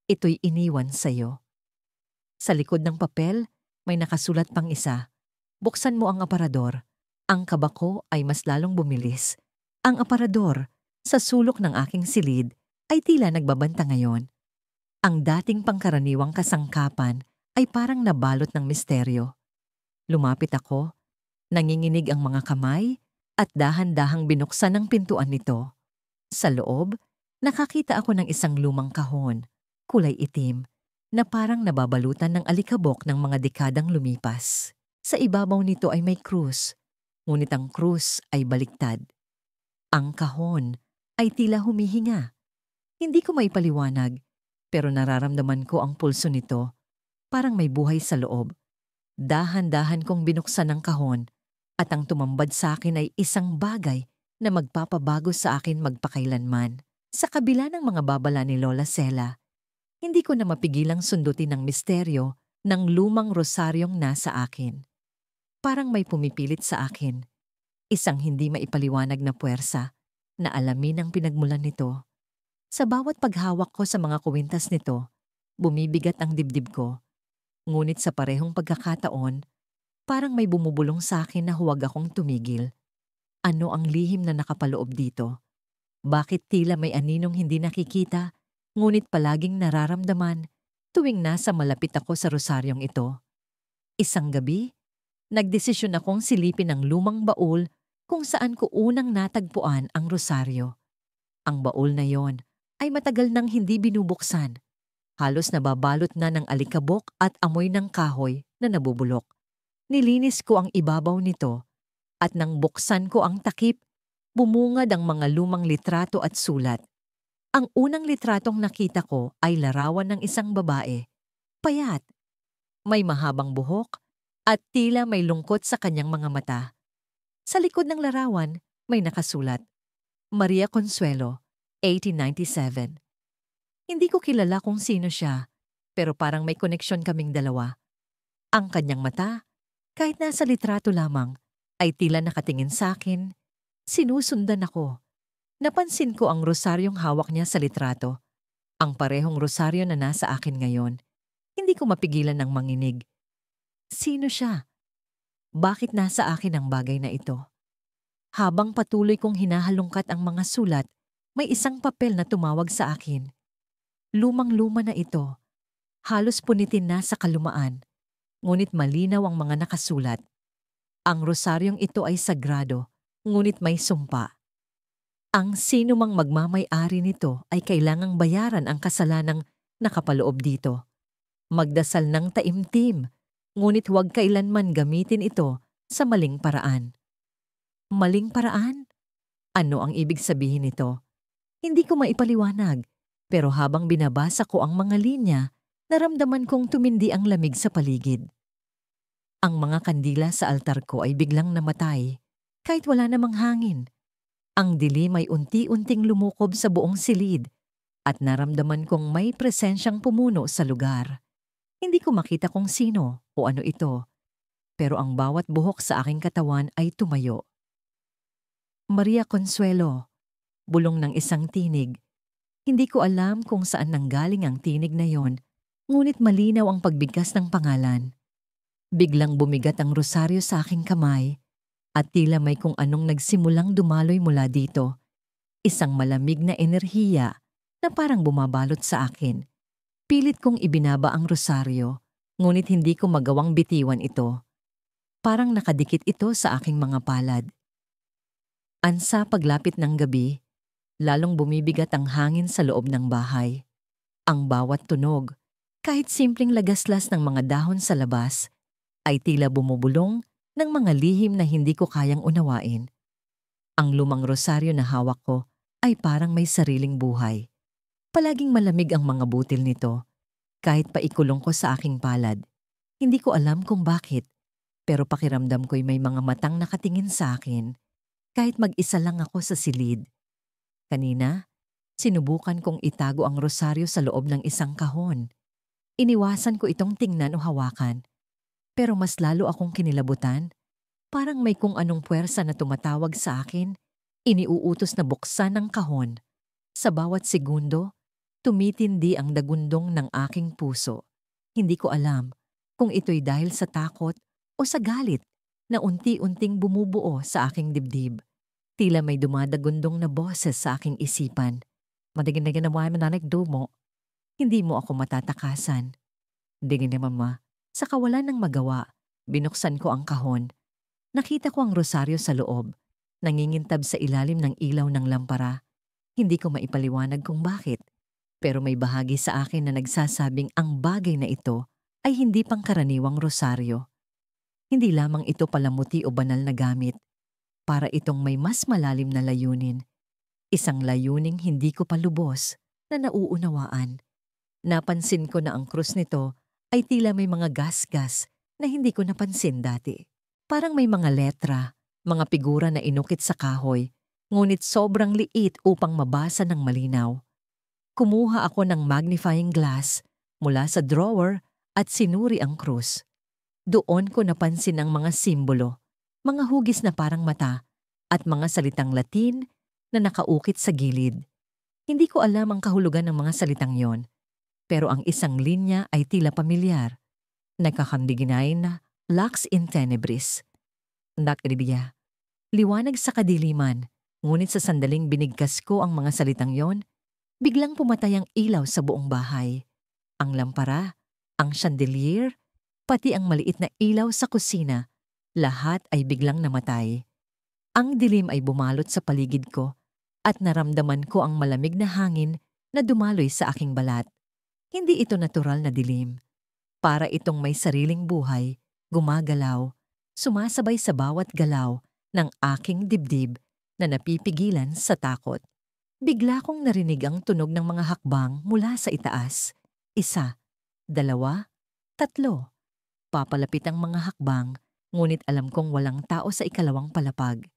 ito'y iniwan sayo. Sa likod ng papel, may nakasulat pang isa. Buksan mo ang aparador. Ang kaba ko ay mas lalong bumilis. Ang aparador, sa sulok ng aking silid, ay tila nagbabanta ngayon. Ang dating pangkaraniwang kasangkapan ay parang nabalot ng misteryo. Lumapit ako, nanginginig ang mga kamay, at dahan-dahang binuksan ang pintuan nito. Sa loob, nakakita ako ng isang lumang kahon, kulay itim, na parang nababalutan ng alikabok ng mga dekadang lumipas. Sa ibabaw nito ay may krus, ngunit ang krus ay baliktad. Ang kahon ay tila humihinga. Hindi ko maipaliwanag, pero nararamdaman ko ang pulso nito, parang may buhay sa loob. Dahan-dahan kong binuksan ang kahon, at ang tumambad sa akin ay isang bagay na magpapabago sa akin magpakailanman. Sa kabila ng mga babala ni Lola Sela, hindi ko na mapigilang sundutin ang misteryo ng lumang rosaryong nasa akin. Parang may pumipilit sa akin. Isang hindi maipaliwanag na puwersa na alamin ang pinagmulan nito. Sa bawat paghawak ko sa mga kuwintas nito, bumibigat ang dibdib ko. Ngunit sa parehong pagkakataon, parang may bumubulong sa akin na huwag akong tumigil. Ano ang lihim na nakapaloob dito? Bakit tila may aninong hindi nakikita, ngunit palaging nararamdaman tuwing nasa malapit ako sa rosaryong ito? Isang gabi, nagdesisyon akong silipin ang lumang baul kung saan ko unang natagpuan ang rosaryo. Ang baul na yon ay matagal nang hindi binubuksan. Halos nababalot na ng alikabok at amoy ng kahoy na nabubulok. Nilinis ko ang ibabaw nito at nang buksan ko ang takip, bumungad ang mga lumang litrato at sulat. Ang unang litratong nakita ko ay larawan ng isang babae. Payat, may mahabang buhok, at tila may lungkot sa kanyang mga mata. Sa likod ng larawan, may nakasulat, Maria Consuelo, 1897. Hindi ko kilala kung sino siya, pero parang may koneksyon kaming dalawa. Ang kanyang mata, kahit nasa litrato lamang, ay tila nakatingin sa akin. Sinusundan ako. Napansin ko ang rosaryong hawak niya sa litrato. Ang parehong rosaryo na nasa akin ngayon. Hindi ko mapigilan ng manginig. Sino siya? Bakit nasa akin ang bagay na ito? Habang patuloy kong hinahalungkat ang mga sulat, may isang papel na tumawag sa akin. Lumang-luma na ito. Halos punitin na sa kalumaan. Ngunit malinaw ang mga nakasulat. Ang rosaryong ito ay sagrado, ngunit may sumpa. Ang sino mang magmamay-ari nito ay kailangang bayaran ang kasalanang nakapaloob dito. Magdasal ng taimtim, ngunit huwag kailanman gamitin ito sa maling paraan. Maling paraan? Ano ang ibig sabihin nito? Hindi ko maipaliwanag, pero habang binabasa ko ang mga linya, naramdaman kong tumindi ang lamig sa paligid. Ang mga kandila sa altar ko ay biglang namatay, kahit wala namang hangin. Ang dilim ay unti-unting lumukob sa buong silid at naramdaman kong may presensyang pumuno sa lugar. Hindi ko makita kung sino o ano ito, pero ang bawat buhok sa aking katawan ay tumayo. Maria Consuelo, bulong ng isang tinig. Hindi ko alam kung saan nanggaling ang tinig na yon, ngunit malinaw ang pagbigkas ng pangalan. Biglang bumigat ang rosaryo sa aking kamay at tila may kung anong nagsimulang dumaloy mula dito. Isang malamig na enerhiya na parang bumabalot sa akin. Pilit kong ibinaba ang rosaryo, ngunit hindi ko magawang bitiwan ito. Parang nakadikit ito sa aking mga palad. Ansa paglapit ng gabi, lalong bumibigat ang hangin sa loob ng bahay. Ang bawat tunog, kahit simpleng lagaslas ng mga dahon sa labas, ay tila bumubulong ng mga lihim na hindi ko kayang unawain. Ang lumang rosaryo na hawak ko ay parang may sariling buhay. Palaging malamig ang mga butil nito, kahit paikulong ko sa aking palad. Hindi ko alam kung bakit, pero pakiramdam ko'y may mga matang nakatingin sa akin, kahit mag-isa lang ako sa silid. Kanina, sinubukan kong itago ang rosaryo sa loob ng isang kahon. Iniwasan ko itong tingnan o hawakan, pero mas lalo akong kinilabutan. Parang may kung anong puwersa na tumatawag sa akin, iniuutos na buksan ang kahon. Sa bawat segundo, tumitindi ang dagundong ng aking puso. Hindi ko alam kung ito'y dahil sa takot o sa galit na unti-unting bumubuo sa aking dibdib. Tila may dumadagundong na boses sa aking isipan. Madigin na ginawa mo na nagdumo. Hindi mo ako matatakasan. Digin na mama, sa kawalan ng magawa, binuksan ko ang kahon. Nakita ko ang rosaryo sa loob, nangingintab sa ilalim ng ilaw ng lampara. Hindi ko maipaliwanag kung bakit, pero may bahagi sa akin na nagsasabing ang bagay na ito ay hindi pangkaraniwang rosaryo. Hindi lamang ito palamuti o banal na gamit, para itong may mas malalim na layunin. Isang layuning hindi ko pa lubos na nauunawaan. Napansin ko na ang krus nito ay tila may mga gasgas na hindi ko napansin dati. Parang may mga letra, mga figura na inukit sa kahoy, ngunit sobrang liit upang mabasa ng malinaw. Kumuha ako ng magnifying glass mula sa drawer at sinuri ang krus. Doon ko napansin ang mga simbolo, mga hugis na parang mata, at mga salitang Latin na nakaukit sa gilid. Hindi ko alam ang kahulugan ng mga salitang yon, pero ang isang linya ay tila pamilyar. Nagkakandiginayin na Lux in tenebris. Nakribiya. Liwanag sa kadiliman, ngunit sa sandaling binigkas ko ang mga salitang yon, biglang pumatay ang ilaw sa buong bahay. Ang lampara, ang chandelier, pati ang maliit na ilaw sa kusina, lahat ay biglang namatay. Ang dilim ay bumalot sa paligid ko at naramdaman ko ang malamig na hangin na dumaloy sa aking balat. Hindi ito natural na dilim. Para itong may sariling buhay, gumagalaw, sumasabay sa bawat galaw ng aking dibdib na napipigilan sa takot. Bigla kong narinig ang tunog ng mga hakbang mula sa itaas. 1, 2, 3. Papalapit ang mga hakbang, ngunit alam kong walang tao sa ikalawang palapag.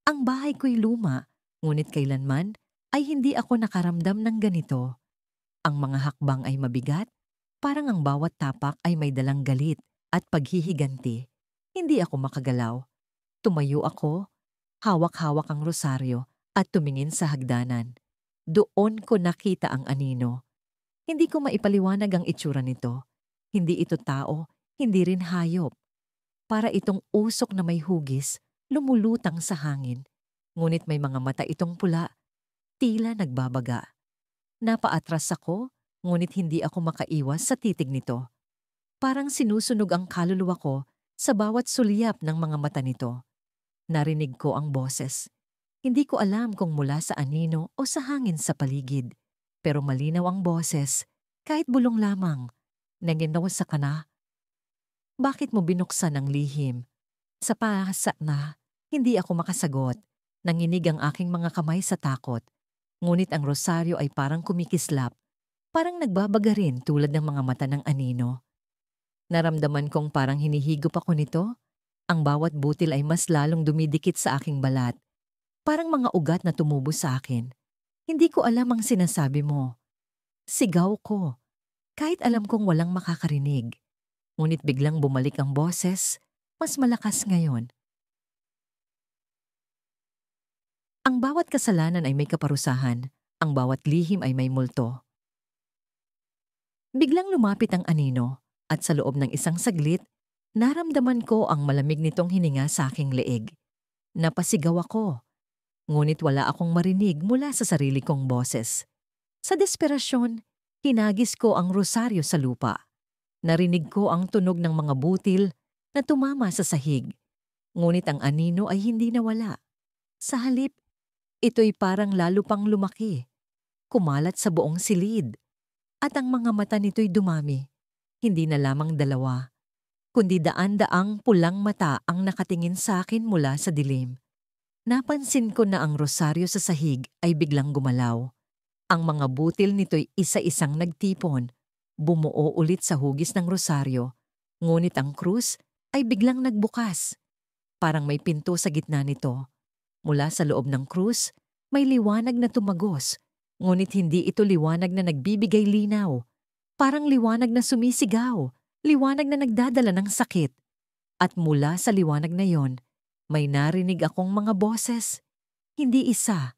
Ang bahay ko'y luma, ngunit kailanman ay hindi ako nakaramdam ng ganito. Ang mga hakbang ay mabigat, parang ang bawat tapak ay may dalang galit at paghihiganti. Hindi ako makagalaw. Tumayo ako, hawak-hawak ang rosaryo at tumingin sa hagdanan. Doon ko nakita ang anino. Hindi ko maipaliwanag ang itsura nito. Hindi ito tao, hindi rin hayop. Para itong usok na may hugis, lumulutang sa hangin. Ngunit may mga mata itong pula, tila nagbabaga. Napaatras ako, ngunit hindi ako makaiwas sa titig nito. Parang sinusunog ang kaluluwa ko sa bawat sulyap ng mga mata nito. Narinig ko ang boses. Hindi ko alam kung mula sa anino o sa hangin sa paligid. Pero malinaw ang boses, kahit bulong lamang. Nanginaw sa kana. Bakit mo binuksan ang lihim? Sa pahasa na, hindi ako makasagot. Nanginig ang aking mga kamay sa takot. Ngunit ang rosaryo ay parang kumikislap. Parang nagbabaga rin tulad ng mga mata ng anino. Naramdaman kong parang hinihigop ako nito. Ang bawat butil ay mas lalong dumidikit sa aking balat. Parang mga ugat na tumubo sa akin. Hindi ko alam ang sinasabi mo. Sigaw ko. Kahit alam kong walang makakarinig. Ngunit biglang bumalik ang boses, mas malakas ngayon. Ang bawat kasalanan ay may kaparusahan. Ang bawat lihim ay may multo. Biglang lumapit ang anino at sa loob ng isang saglit, naramdaman ko ang malamig nitong hininga sa aking leeg. Napasigaw ako, ngunit wala akong marinig mula sa sarili kong boses. Sa desperasyon, hinagis ko ang rosaryo sa lupa. Narinig ko ang tunog ng mga butil, na tumama sa sahig. Ngunit ang anino ay hindi nawala. Sa halip, ito'y parang lalo pang lumaki, kumalat sa buong silid. At ang mga mata nito'y dumami. Hindi na lamang dalawa, kundi daan-daang pulang mata ang nakatingin sa akin mula sa dilim. Napansin ko na ang rosaryo sa sahig ay biglang gumalaw. Ang mga butil nito'y isa-isang nagtipon, bumuo ulit sa hugis ng rosaryo. Ngunit ang krus ay biglang nagbukas. Parang may pinto sa gitna nito. Mula sa loob ng krus, may liwanag na tumagos. Ngunit hindi ito liwanag na nagbibigay linaw. Parang liwanag na sumisigaw, liwanag na nagdadala ng sakit. At mula sa liwanag na yon, may narinig akong mga boses. Hindi isa,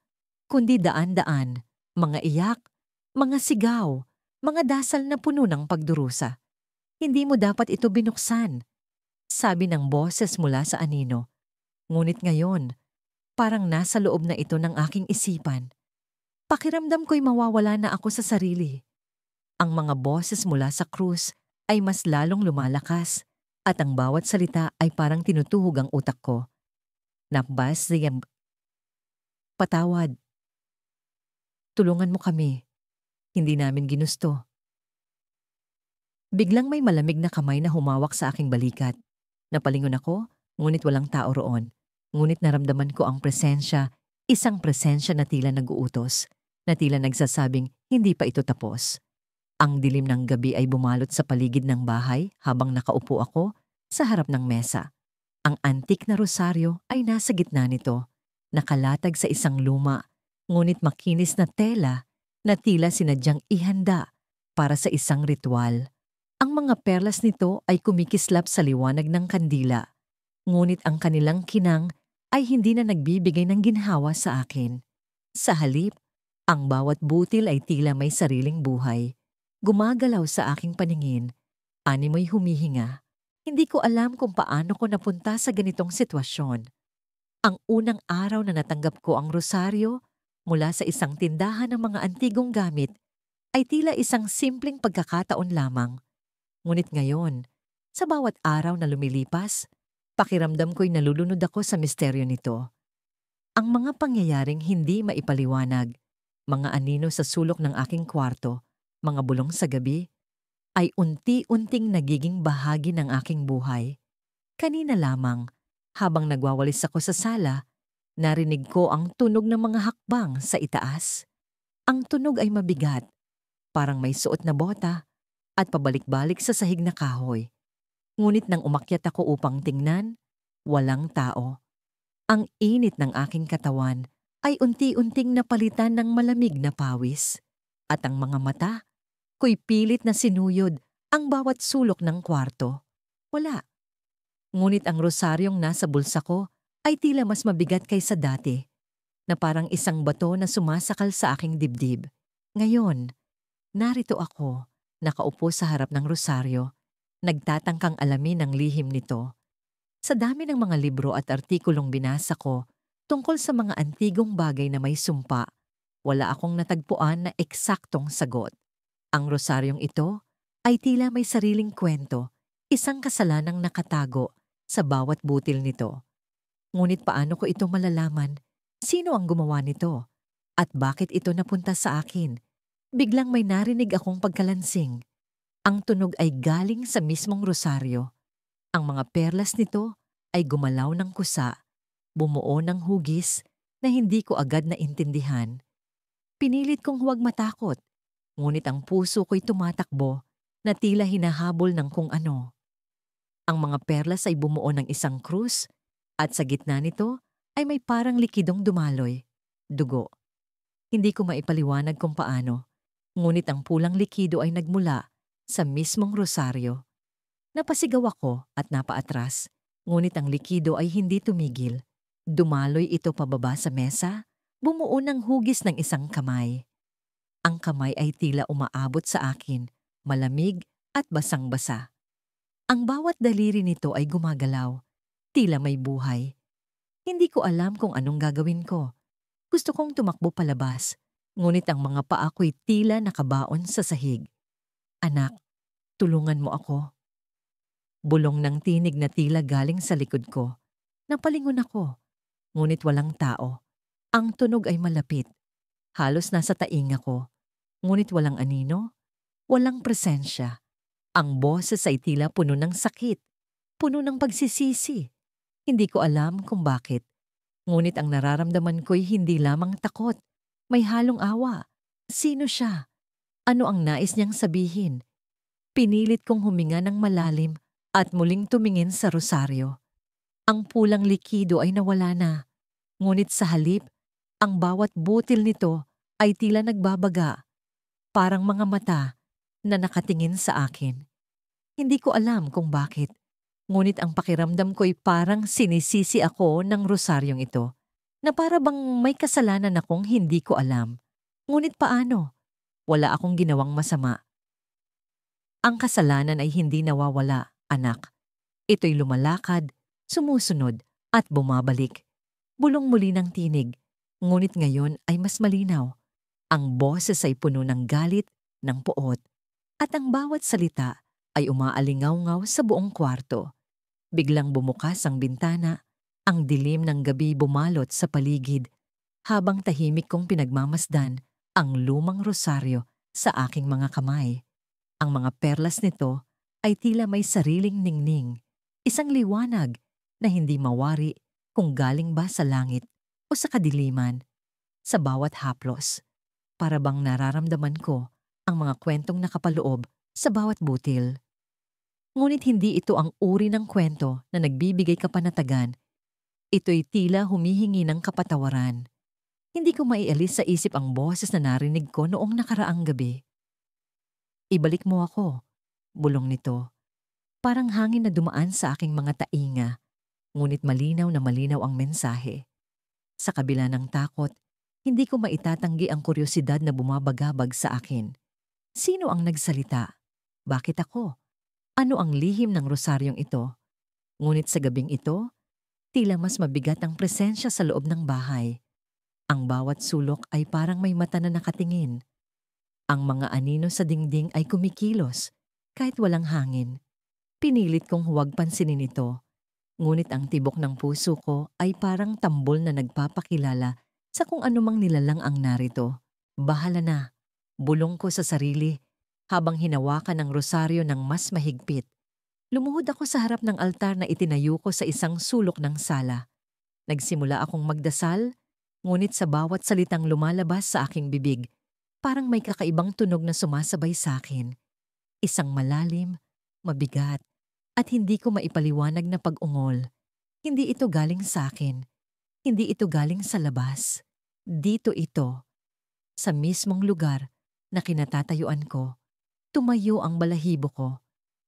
kundi daan-daan, mga iyak, mga sigaw, mga dasal na puno ng pagdurusa. Hindi mo dapat ito binuksan, sabi ng boses mula sa anino. Ngunit ngayon, parang nasa loob na ito ng aking isipan. Pakiramdam ko'y mawawala na ako sa sarili. Ang mga boses mula sa krus ay mas lalong lumalakas at ang bawat salita ay parang tinutuhog ang utak ko. Napbas siyang patawad. Tulungan mo kami. Hindi namin ginusto. Biglang may malamig na kamay na humawak sa aking balikat. Napalingon ako, ngunit walang tao roon. Ngunit naramdaman ko ang presensya, isang presensya na tila nag-uutos, na tila nagsasabing hindi pa ito tapos. Ang dilim ng gabi ay bumalot sa paligid ng bahay habang nakaupo ako sa harap ng mesa. Ang antik na rosaryo ay nasa gitna nito, nakalatag sa isang luma, ngunit makinis na tela na tila sinadyang ihanda para sa isang ritual. Ang mga perlas nito ay kumikislap sa liwanag ng kandila, ngunit ang kanilang kinang ay hindi na nagbibigay ng ginhawa sa akin. Sa halip, ang bawat butil ay tila may sariling buhay. Gumagalaw sa aking paningin, animoy humihinga. Hindi ko alam kung paano ko napunta sa ganitong sitwasyon. Ang unang araw na natanggap ko ang rosaryo mula sa isang tindahan ng mga antigong gamit ay tila isang simpleng pagkakataon lamang. Ngunit ngayon, sa bawat araw na lumilipas, pakiramdam ko'y nalulunod ako sa misteryo nito. Ang mga pangyayaring hindi maipaliwanag, mga anino sa sulok ng aking kwarto, mga bulong sa gabi, ay unti-unting nagiging bahagi ng aking buhay. Kanina lamang, habang nagwawalis ako sa sala, narinig ko ang tunog ng mga hakbang sa itaas. Ang tunog ay mabigat, parang may suot na bota, at pabalik-balik sa sahig na kahoy. Ngunit nang umakyat ako upang tingnan, walang tao. Ang init ng aking katawan ay unti-unting napalitan ng malamig na pawis, at ang mga mata ko'y pilit na sinuyod ang bawat sulok ng kwarto. Wala. Ngunit ang rosaryong nasa bulsa ko ay tila mas mabigat kaysa dati, na parang isang bato na sumasakal sa aking dibdib. Ngayon, narito ako, nakaupo sa harap ng rosaryo, nagtatangkang alamin ang lihim nito. Sa dami ng mga libro at artikulong binasa ko tungkol sa mga antigong bagay na may sumpa, wala akong natagpuan na eksaktong sagot. Ang rosaryong ito ay tila may sariling kwento, isang kasalanang nakatago sa bawat butil nito. Ngunit paano ko ito malalaman? Sino ang gumawa nito? At bakit ito napunta sa akin? Biglang may narinig akong pagkalansing. Ang tunog ay galing sa mismong rosaryo. Ang mga perlas nito ay gumalaw ng kusa, bumuo ng hugis na hindi ko agad naintindihan. Pinilit kong huwag matakot, ngunit ang puso ko'y tumatakbo na tila hinahabol ng kung ano. Ang mga perlas ay bumuo ng isang krus at sa gitna nito ay may parang likidong dumaloy, dugo. Hindi ko maipaliwanag kung paano, ngunit ang pulang likido ay nagmula sa mismong rosaryo. Napasigaw ako at napaatras, ngunit ang likido ay hindi tumigil. Dumaloy ito pababa sa mesa, bumuo ng hugis ng isang kamay. Ang kamay ay tila umaabot sa akin, malamig at basang-basa. Ang bawat daliri nito ay gumagalaw, tila may buhay. Hindi ko alam kung anong gagawin ko. Gusto kong tumakbo palabas, ngunit ang mga paa ko'y tila nakabaon sa sahig. Anak, tulungan mo ako. Bulong ng tinig na tila galing sa likod ko. Napalingon ako, ngunit walang tao. Ang tunog ay malapit. Halos nasa taing ako, ngunit walang anino, walang presensya. Ang boses ay tila puno ng sakit, puno ng pagsisisi. Hindi ko alam kung bakit. Ngunit ang nararamdaman ko'y hindi lamang takot, may halong awa. Sino siya? Ano ang nais niyang sabihin? Pinilit kong huminga ng malalim at muling tumingin sa rosaryo. Ang pulang likido ay nawala na, ngunit sa halip, ang bawat butil nito ay tila nagbabaga, parang mga mata na nakatingin sa akin. Hindi ko alam kung bakit, ngunit ang pakiramdam ko'y parang sinisisi ako ng rosaryong ito, na para bang may kasalanan akong hindi ko alam. Ngunit paano? Wala akong ginawang masama. Ang kasalanan ay hindi nawawala, anak. Ito'y lumalakad, sumusunod, at bumabalik. Bulong muli ng tinig, ngunit ngayon ay mas malinaw. Ang boses ay puno ng galit, ng poot, at ang bawat salita ay umaalingaw-ngaw sa buong kwarto. Biglang bumukas ang bintana, ang dilim ng gabi bumalot sa paligid, habang tahimik kong pinagmamasdan ang lumang rosaryo sa aking mga kamay. Ang mga perlas nito ay tila may sariling ningning, isang liwanag na hindi mawari kung galing ba sa langit o sa kadiliman. Sa bawat haplos, para bang nararamdaman ko ang mga kwentong nakapaloob sa bawat butil. Ngunit hindi ito ang uri ng kwento na nagbibigay kapanatagan. Ito'y tila humihingi ng kapatawaran. Hindi ko maialis sa isip ang boses na narinig ko noong nakaraang gabi. Ibalik mo ako, bulong nito. Parang hangin na dumaan sa aking mga tainga, ngunit malinaw na malinaw ang mensahe. Sa kabila ng takot, hindi ko maitatanggi ang kuryosidad na bumabagabag sa akin. Sino ang nagsalita? Bakit ako? Ano ang lihim ng rosaryong ito? Ngunit sa gabing ito, tila mas mabigat ang presensya sa loob ng bahay. Ang bawat sulok ay parang may mata na nakatingin. Ang mga anino sa dingding ay kumikilos, kahit walang hangin. Pinilit kong huwag pansinin ito, ngunit ang tibok ng puso ko ay parang tambol na nagpapakilala sa kung anumang nilalang ang narito. Bahala na, bulong ko sa sarili habang hinawakan ang rosaryo ng mas mahigpit. Lumuhod ako sa harap ng altar na itinayo ko sa isang sulok ng sala. Nagsimula akong magdasal, ngunit sa bawat salitang lumalabas sa aking bibig, parang may kakaibang tunog na sumasabay sa akin. Isang malalim, mabigat, at hindi ko maipaliwanag na pag-ungol. Hindi ito galing sa akin. Hindi ito galing sa labas. Dito ito. Sa mismong lugar na kinatatayuan ko, tumayo ang balahibo ko.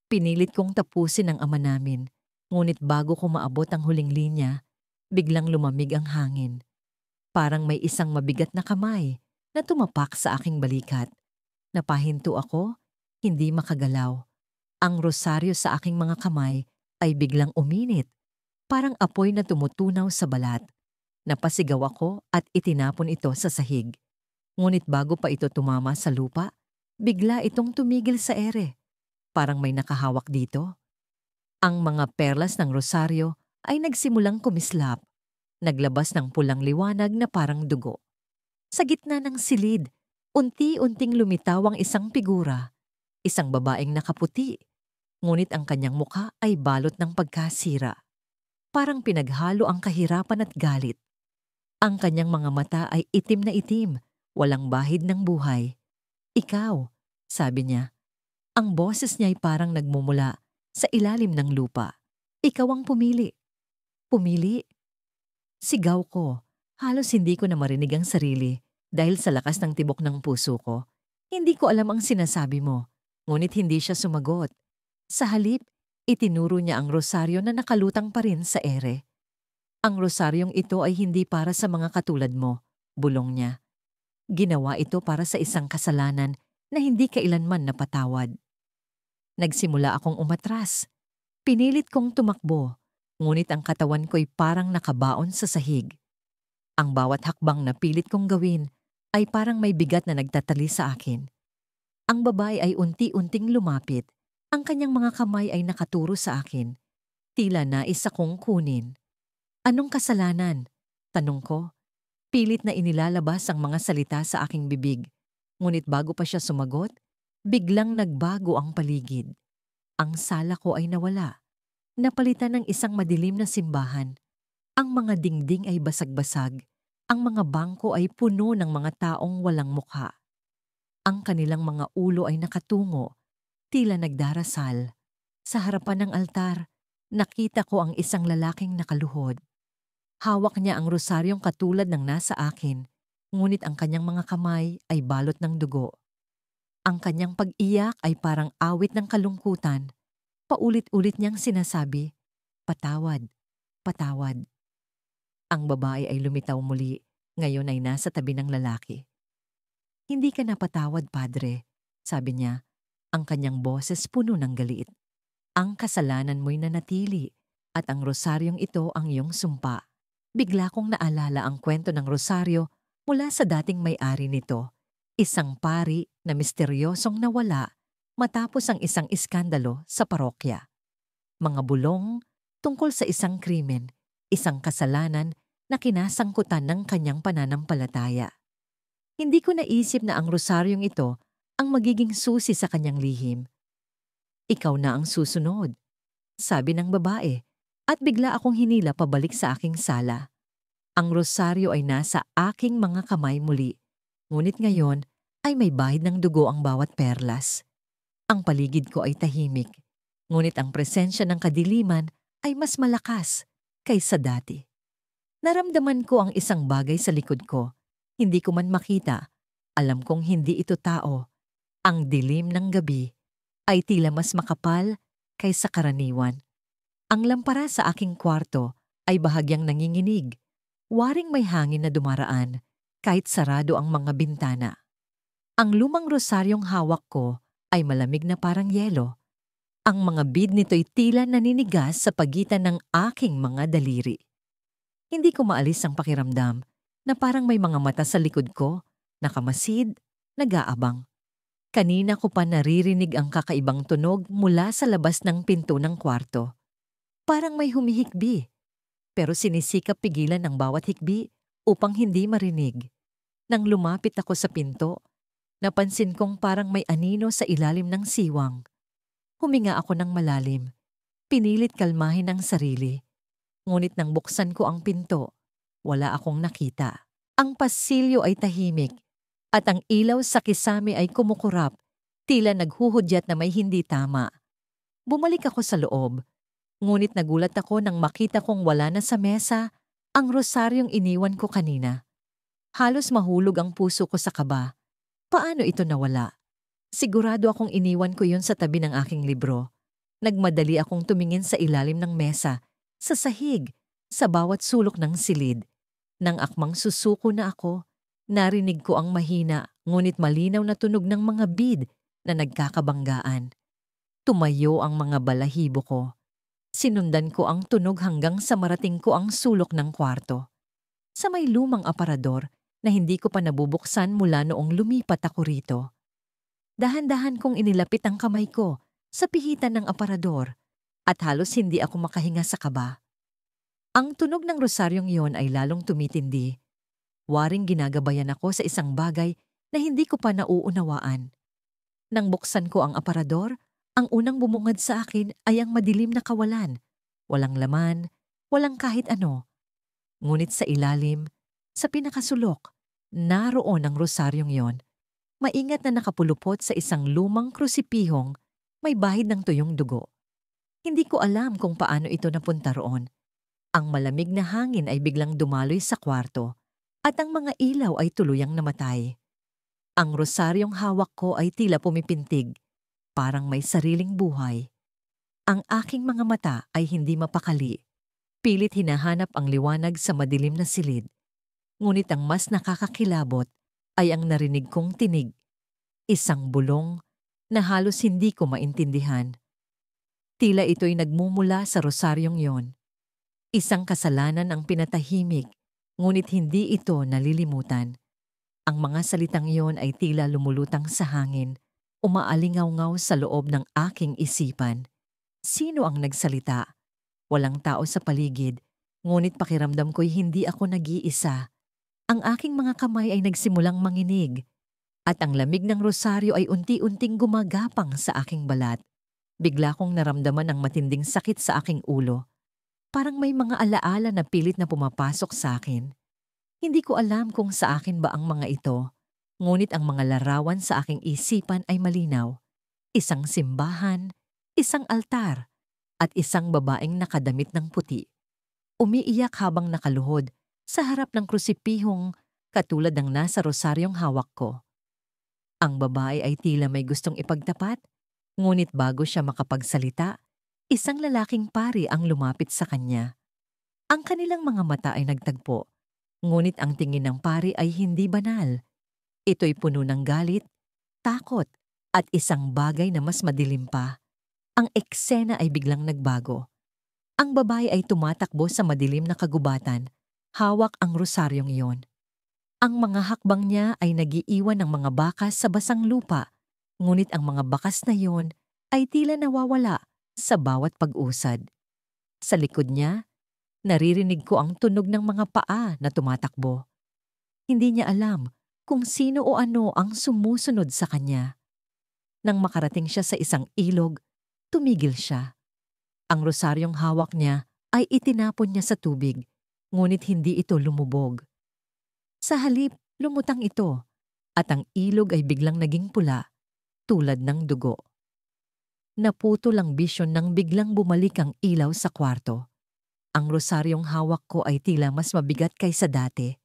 Pinilit kong tapusin ang ama namin, ngunit bago ko maabot ang huling linya, biglang lumamig ang hangin. Parang may isang mabigat na kamay na tumapak sa aking balikat. Napahinto ako, hindi makagalaw. Ang rosaryo sa aking mga kamay ay biglang uminit, parang apoy na tumutunaw sa balat. Napasigaw ako at itinapon ito sa sahig. Ngunit bago pa ito tumama sa lupa, bigla itong tumigil sa ere. Parang may nakahawak dito. Ang mga perlas ng rosaryo ay nagsimulang kumislap. Naglabas ng pulang liwanag na parang dugo. Sa gitna ng silid, unti-unting lumitaw ang isang figura. Isang babaeng nakaputi, ngunit ang kanyang mukha ay balot ng pagkasira. Parang pinaghalo ang kahirapan at galit. Ang kanyang mga mata ay itim na itim, walang bahid ng buhay. Ikaw, sabi niya. Ang boses niya ay parang nagmumula sa ilalim ng lupa. Ikaw ang pumili. Pumili? Sigaw ko. Halos hindi ko na marinig ang sarili dahil sa lakas ng tibok ng puso ko. Hindi ko alam ang sinasabi mo, ngunit hindi siya sumagot. Sa halip, itinuro niya ang rosaryo na nakalutang pa rin sa ere. Ang rosaryong ito ay hindi para sa mga katulad mo, bulong niya. Ginawa ito para sa isang kasalanan na hindi kailanman napatawad. Nagsimula akong umatras. Pinilit kong tumakbo, ngunit ang katawan ko'y parang nakabaon sa sahig. Ang bawat hakbang na pilit kong gawin ay parang may bigat na nagtatali sa akin. Ang babae ay unti-unting lumapit, Ang kanyang mga kamay ay nakaturo sa akin, tila nais akong kunin. Anong kasalanan? Tanong ko. Pilit na inilalabas ang mga salita sa aking bibig. Ngunit bago pa siya sumagot, biglang nagbago ang paligid. Ang sala ko ay nawala. Napalitan ng isang madilim na simbahan. Ang mga dingding ay basag-basag. Ang mga bangko ay puno ng mga taong walang mukha. Ang kanilang mga ulo ay nakatungo, tila nagdarasal. Sa harapan ng altar, nakita ko ang isang lalaking nakaluhod. Hawak niya ang rosaryong katulad ng nasa akin, ngunit ang kanyang mga kamay ay balot ng dugo. Ang kanyang pag-iyak ay parang awit ng kalungkutan. Paulit-ulit niyang sinasabi, "Patawad, patawad." Ang babae ay lumitaw muli, ngayon ay nasa tabi ng lalaki. "Hindi ka napatawad, padre," sabi niya, ang kanyang boses puno ng galit. "Ang kasalanan mo'y nanatili at ang rosaryong ito ang iyong sumpa." Bigla kong naalala ang kwento ng rosaryo mula sa dating may-ari nito, isang pari na misteryosong nawala matapos ang isang iskandalo sa parokya. Mga bulong tungkol sa isang krimen, isang kasalanan na kinasangkutan ng kanyang pananampalataya. Hindi ko naisip na ang rosaryong ito ang magiging susi sa kanyang lihim. "Ikaw na ang susunod," sabi ng babae, at bigla akong hinila pabalik sa aking sala. Ang rosaryo ay nasa aking mga kamay muli, ngunit ngayon ay may bahid ng dugo ang bawat perlas. Ang paligid ko ay tahimik, ngunit ang presensya ng kadiliman ay mas malakas kaysa dati. Naramdaman ko ang isang bagay sa likod ko. Hindi ko man makita, alam kong hindi ito tao. Ang dilim ng gabi ay tila mas makapal kaysa karaniwan. Ang lampara sa aking kwarto ay bahagyang nanginginig. Waring may hangin na dumaraan kahit sarado ang mga bintana. Ang lumang rosaryong hawak ko ay malamig na parang yelo. Ang mga bead nito'y tila naninigas sa pagitan ng aking mga daliri. Hindi ko maalis ang pakiramdam na parang may mga mata sa likod ko, nakamasid, nag-aabang. Kanina ko pa naririnig ang kakaibang tunog mula sa labas ng pinto ng kwarto. Parang may humihikbi, pero sinisikap pigilan ang bawat hikbi upang hindi marinig. Nang lumapit ako sa pinto, napansin kong parang may anino sa ilalim ng siwang. Huminga ako ng malalim, pinilit kalmahin ang sarili. Ngunit nang buksan ko ang pinto, wala akong nakita. Ang pasilyo ay tahimik, at ang ilaw sa kisame ay kumukurap, tila naghuhudyat na may hindi tama. Bumalik ako sa loob. Ngunit nagulat ako nang makita kong wala na sa mesa ang rosaryong iniwan ko kanina. Halos mahulog ang puso ko sa kaba. Paano ito nawala? Sigurado akong iniwan ko yun sa tabi ng aking libro. Nagmadali akong tumingin sa ilalim ng mesa, sa sahig, sa bawat sulok ng silid. Nang akmang susuko na ako, narinig ko ang mahina ngunit malinaw na tunog ng mga bead na nagkakabanggaan. Tumayo ang mga balahibo ko. Sinundan ko ang tunog hanggang sa marating ko ang sulok ng kwarto. Sa may lumang aparador na hindi ko pa nabubuksan mula noong lumipat ako rito. Dahan-dahan kong inilapit ang kamay ko sa pihitan ng aparador at halos hindi ako makahinga sa kaba. Ang tunog ng rosaryong yon ay lalong tumitindi. Waring ginagabayan ako sa isang bagay na hindi ko pa nauunawaan. Nang buksan ko ang aparador, ang unang bumungad sa akin ay ang madilim na kawalan. Walang laman, walang kahit ano. Ngunit sa ilalim, sa pinakasulok, naroon ang rosaryong yon. Maingat na nakapulupot sa isang lumang krusipihong may bahid ng tuyong dugo. Hindi ko alam kung paano ito napunta roon. Ang malamig na hangin ay biglang dumaloy sa kwarto at ang mga ilaw ay tuluyang namatay. Ang rosaryong hawak ko ay tila pumipintig. Parang may sariling buhay. Ang aking mga mata ay hindi mapakali. Pilit hinahanap ang liwanag sa madilim na silid. Ngunit ang mas nakakakilabot ay ang narinig kong tinig. Isang bulong na halos hindi ko maintindihan. Tila ito'y nagmumula sa rosaryong yon. Isang kasalanan ang pinatahimik, ngunit hindi ito nalilimutan. Ang mga salitang yon ay tila lumulutang sa hangin. Umaalingaw-ngaw sa loob ng aking isipan. Sino ang nagsalita? Walang tao sa paligid, ngunit pakiramdam ko'y hindi ako nag-iisa. Ang aking mga kamay ay nagsimulang manginig, at ang lamig ng rosaryo ay unti-unting gumagapang sa aking balat. Bigla kong naramdaman ang matinding sakit sa aking ulo. Parang may mga alaala na pilit na pumapasok sa akin. Hindi ko alam kung sa akin ba ang mga ito, ngunit ang mga larawan sa aking isipan ay malinaw. Isang simbahan, isang altar, at isang babaeng nakadamit ng puti. Umiiyak habang nakaluhod sa harap ng krusipihong katulad ng nasa rosaryong hawak ko. Ang babae ay tila may gustong ipagtapat, ngunit bago siya makapagsalita, isang lalaking pari ang lumapit sa kanya. Ang kanilang mga mata ay nagtagpo, ngunit ang tingin ng pari ay hindi banal. Ito'y puno ng galit, takot, at isang bagay na mas madilim pa. Ang eksena ay biglang nagbago. Ang babae ay tumatakbo sa madilim na kagubatan, hawak ang rosaryong iyon. Ang mga hakbang niya ay nagiiwan ng mga bakas sa basang lupa, ngunit ang mga bakas na iyon ay tila nawawala sa bawat pag-usad. Sa likod niya, naririnig ko ang tunog ng mga paa na tumatakbo. Hindi niya alam kung sino o ano ang sumusunod sa kanya. Nang makarating siya sa isang ilog, tumigil siya. Ang rosaryong hawak niya ay itinapon niya sa tubig, ngunit hindi ito lumubog. Sa halip, lumutang ito, at ang ilog ay biglang naging pula, tulad ng dugo. Naputol ang bisyon nang biglang bumalik ang ilaw sa kwarto. Ang rosaryong hawak ko ay tila mas mabigat kaysa dati.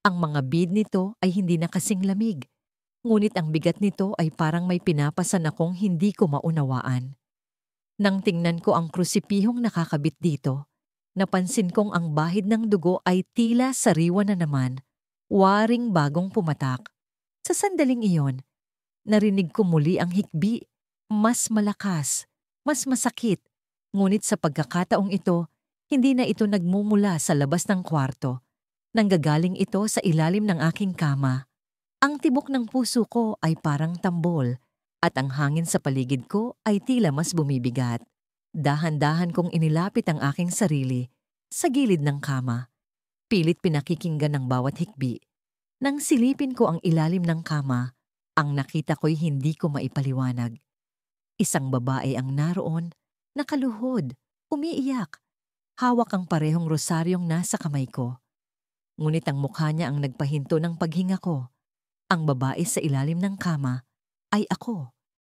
Ang mga bead nito ay hindi na kasing lamig, ngunit ang bigat nito ay parang may pinapasan akong hindi ko maunawaan. Nang tingnan ko ang krusipihong nakakabit dito, napansin kong ang bahid ng dugo ay tila sariwa na naman, waring bagong pumatak. Sa sandaling iyon, narinig ko muli ang hikbi, mas malakas, mas masakit, ngunit sa pagkakataong ito, hindi na ito nagmumula sa labas ng kwarto. Nanggagaling ito sa ilalim ng aking kama. Ang tibok ng puso ko ay parang tambol, at ang hangin sa paligid ko ay tila mas bumibigat. Dahan-dahan kong inilapit ang aking sarili sa gilid ng kama. Pilit pinakikinggan ng bawat hikbi. Nang silipin ko ang ilalim ng kama, ang nakita ko'y hindi ko maipaliwanag. Isang babae ang naroon, nakaluhod, umiiyak. Hawak ang parehong rosaryong nasa kamay ko. Ngunit ang mukha niya ang nagpahinto ng paghinga ko. Ang babae sa ilalim ng kama ay ako.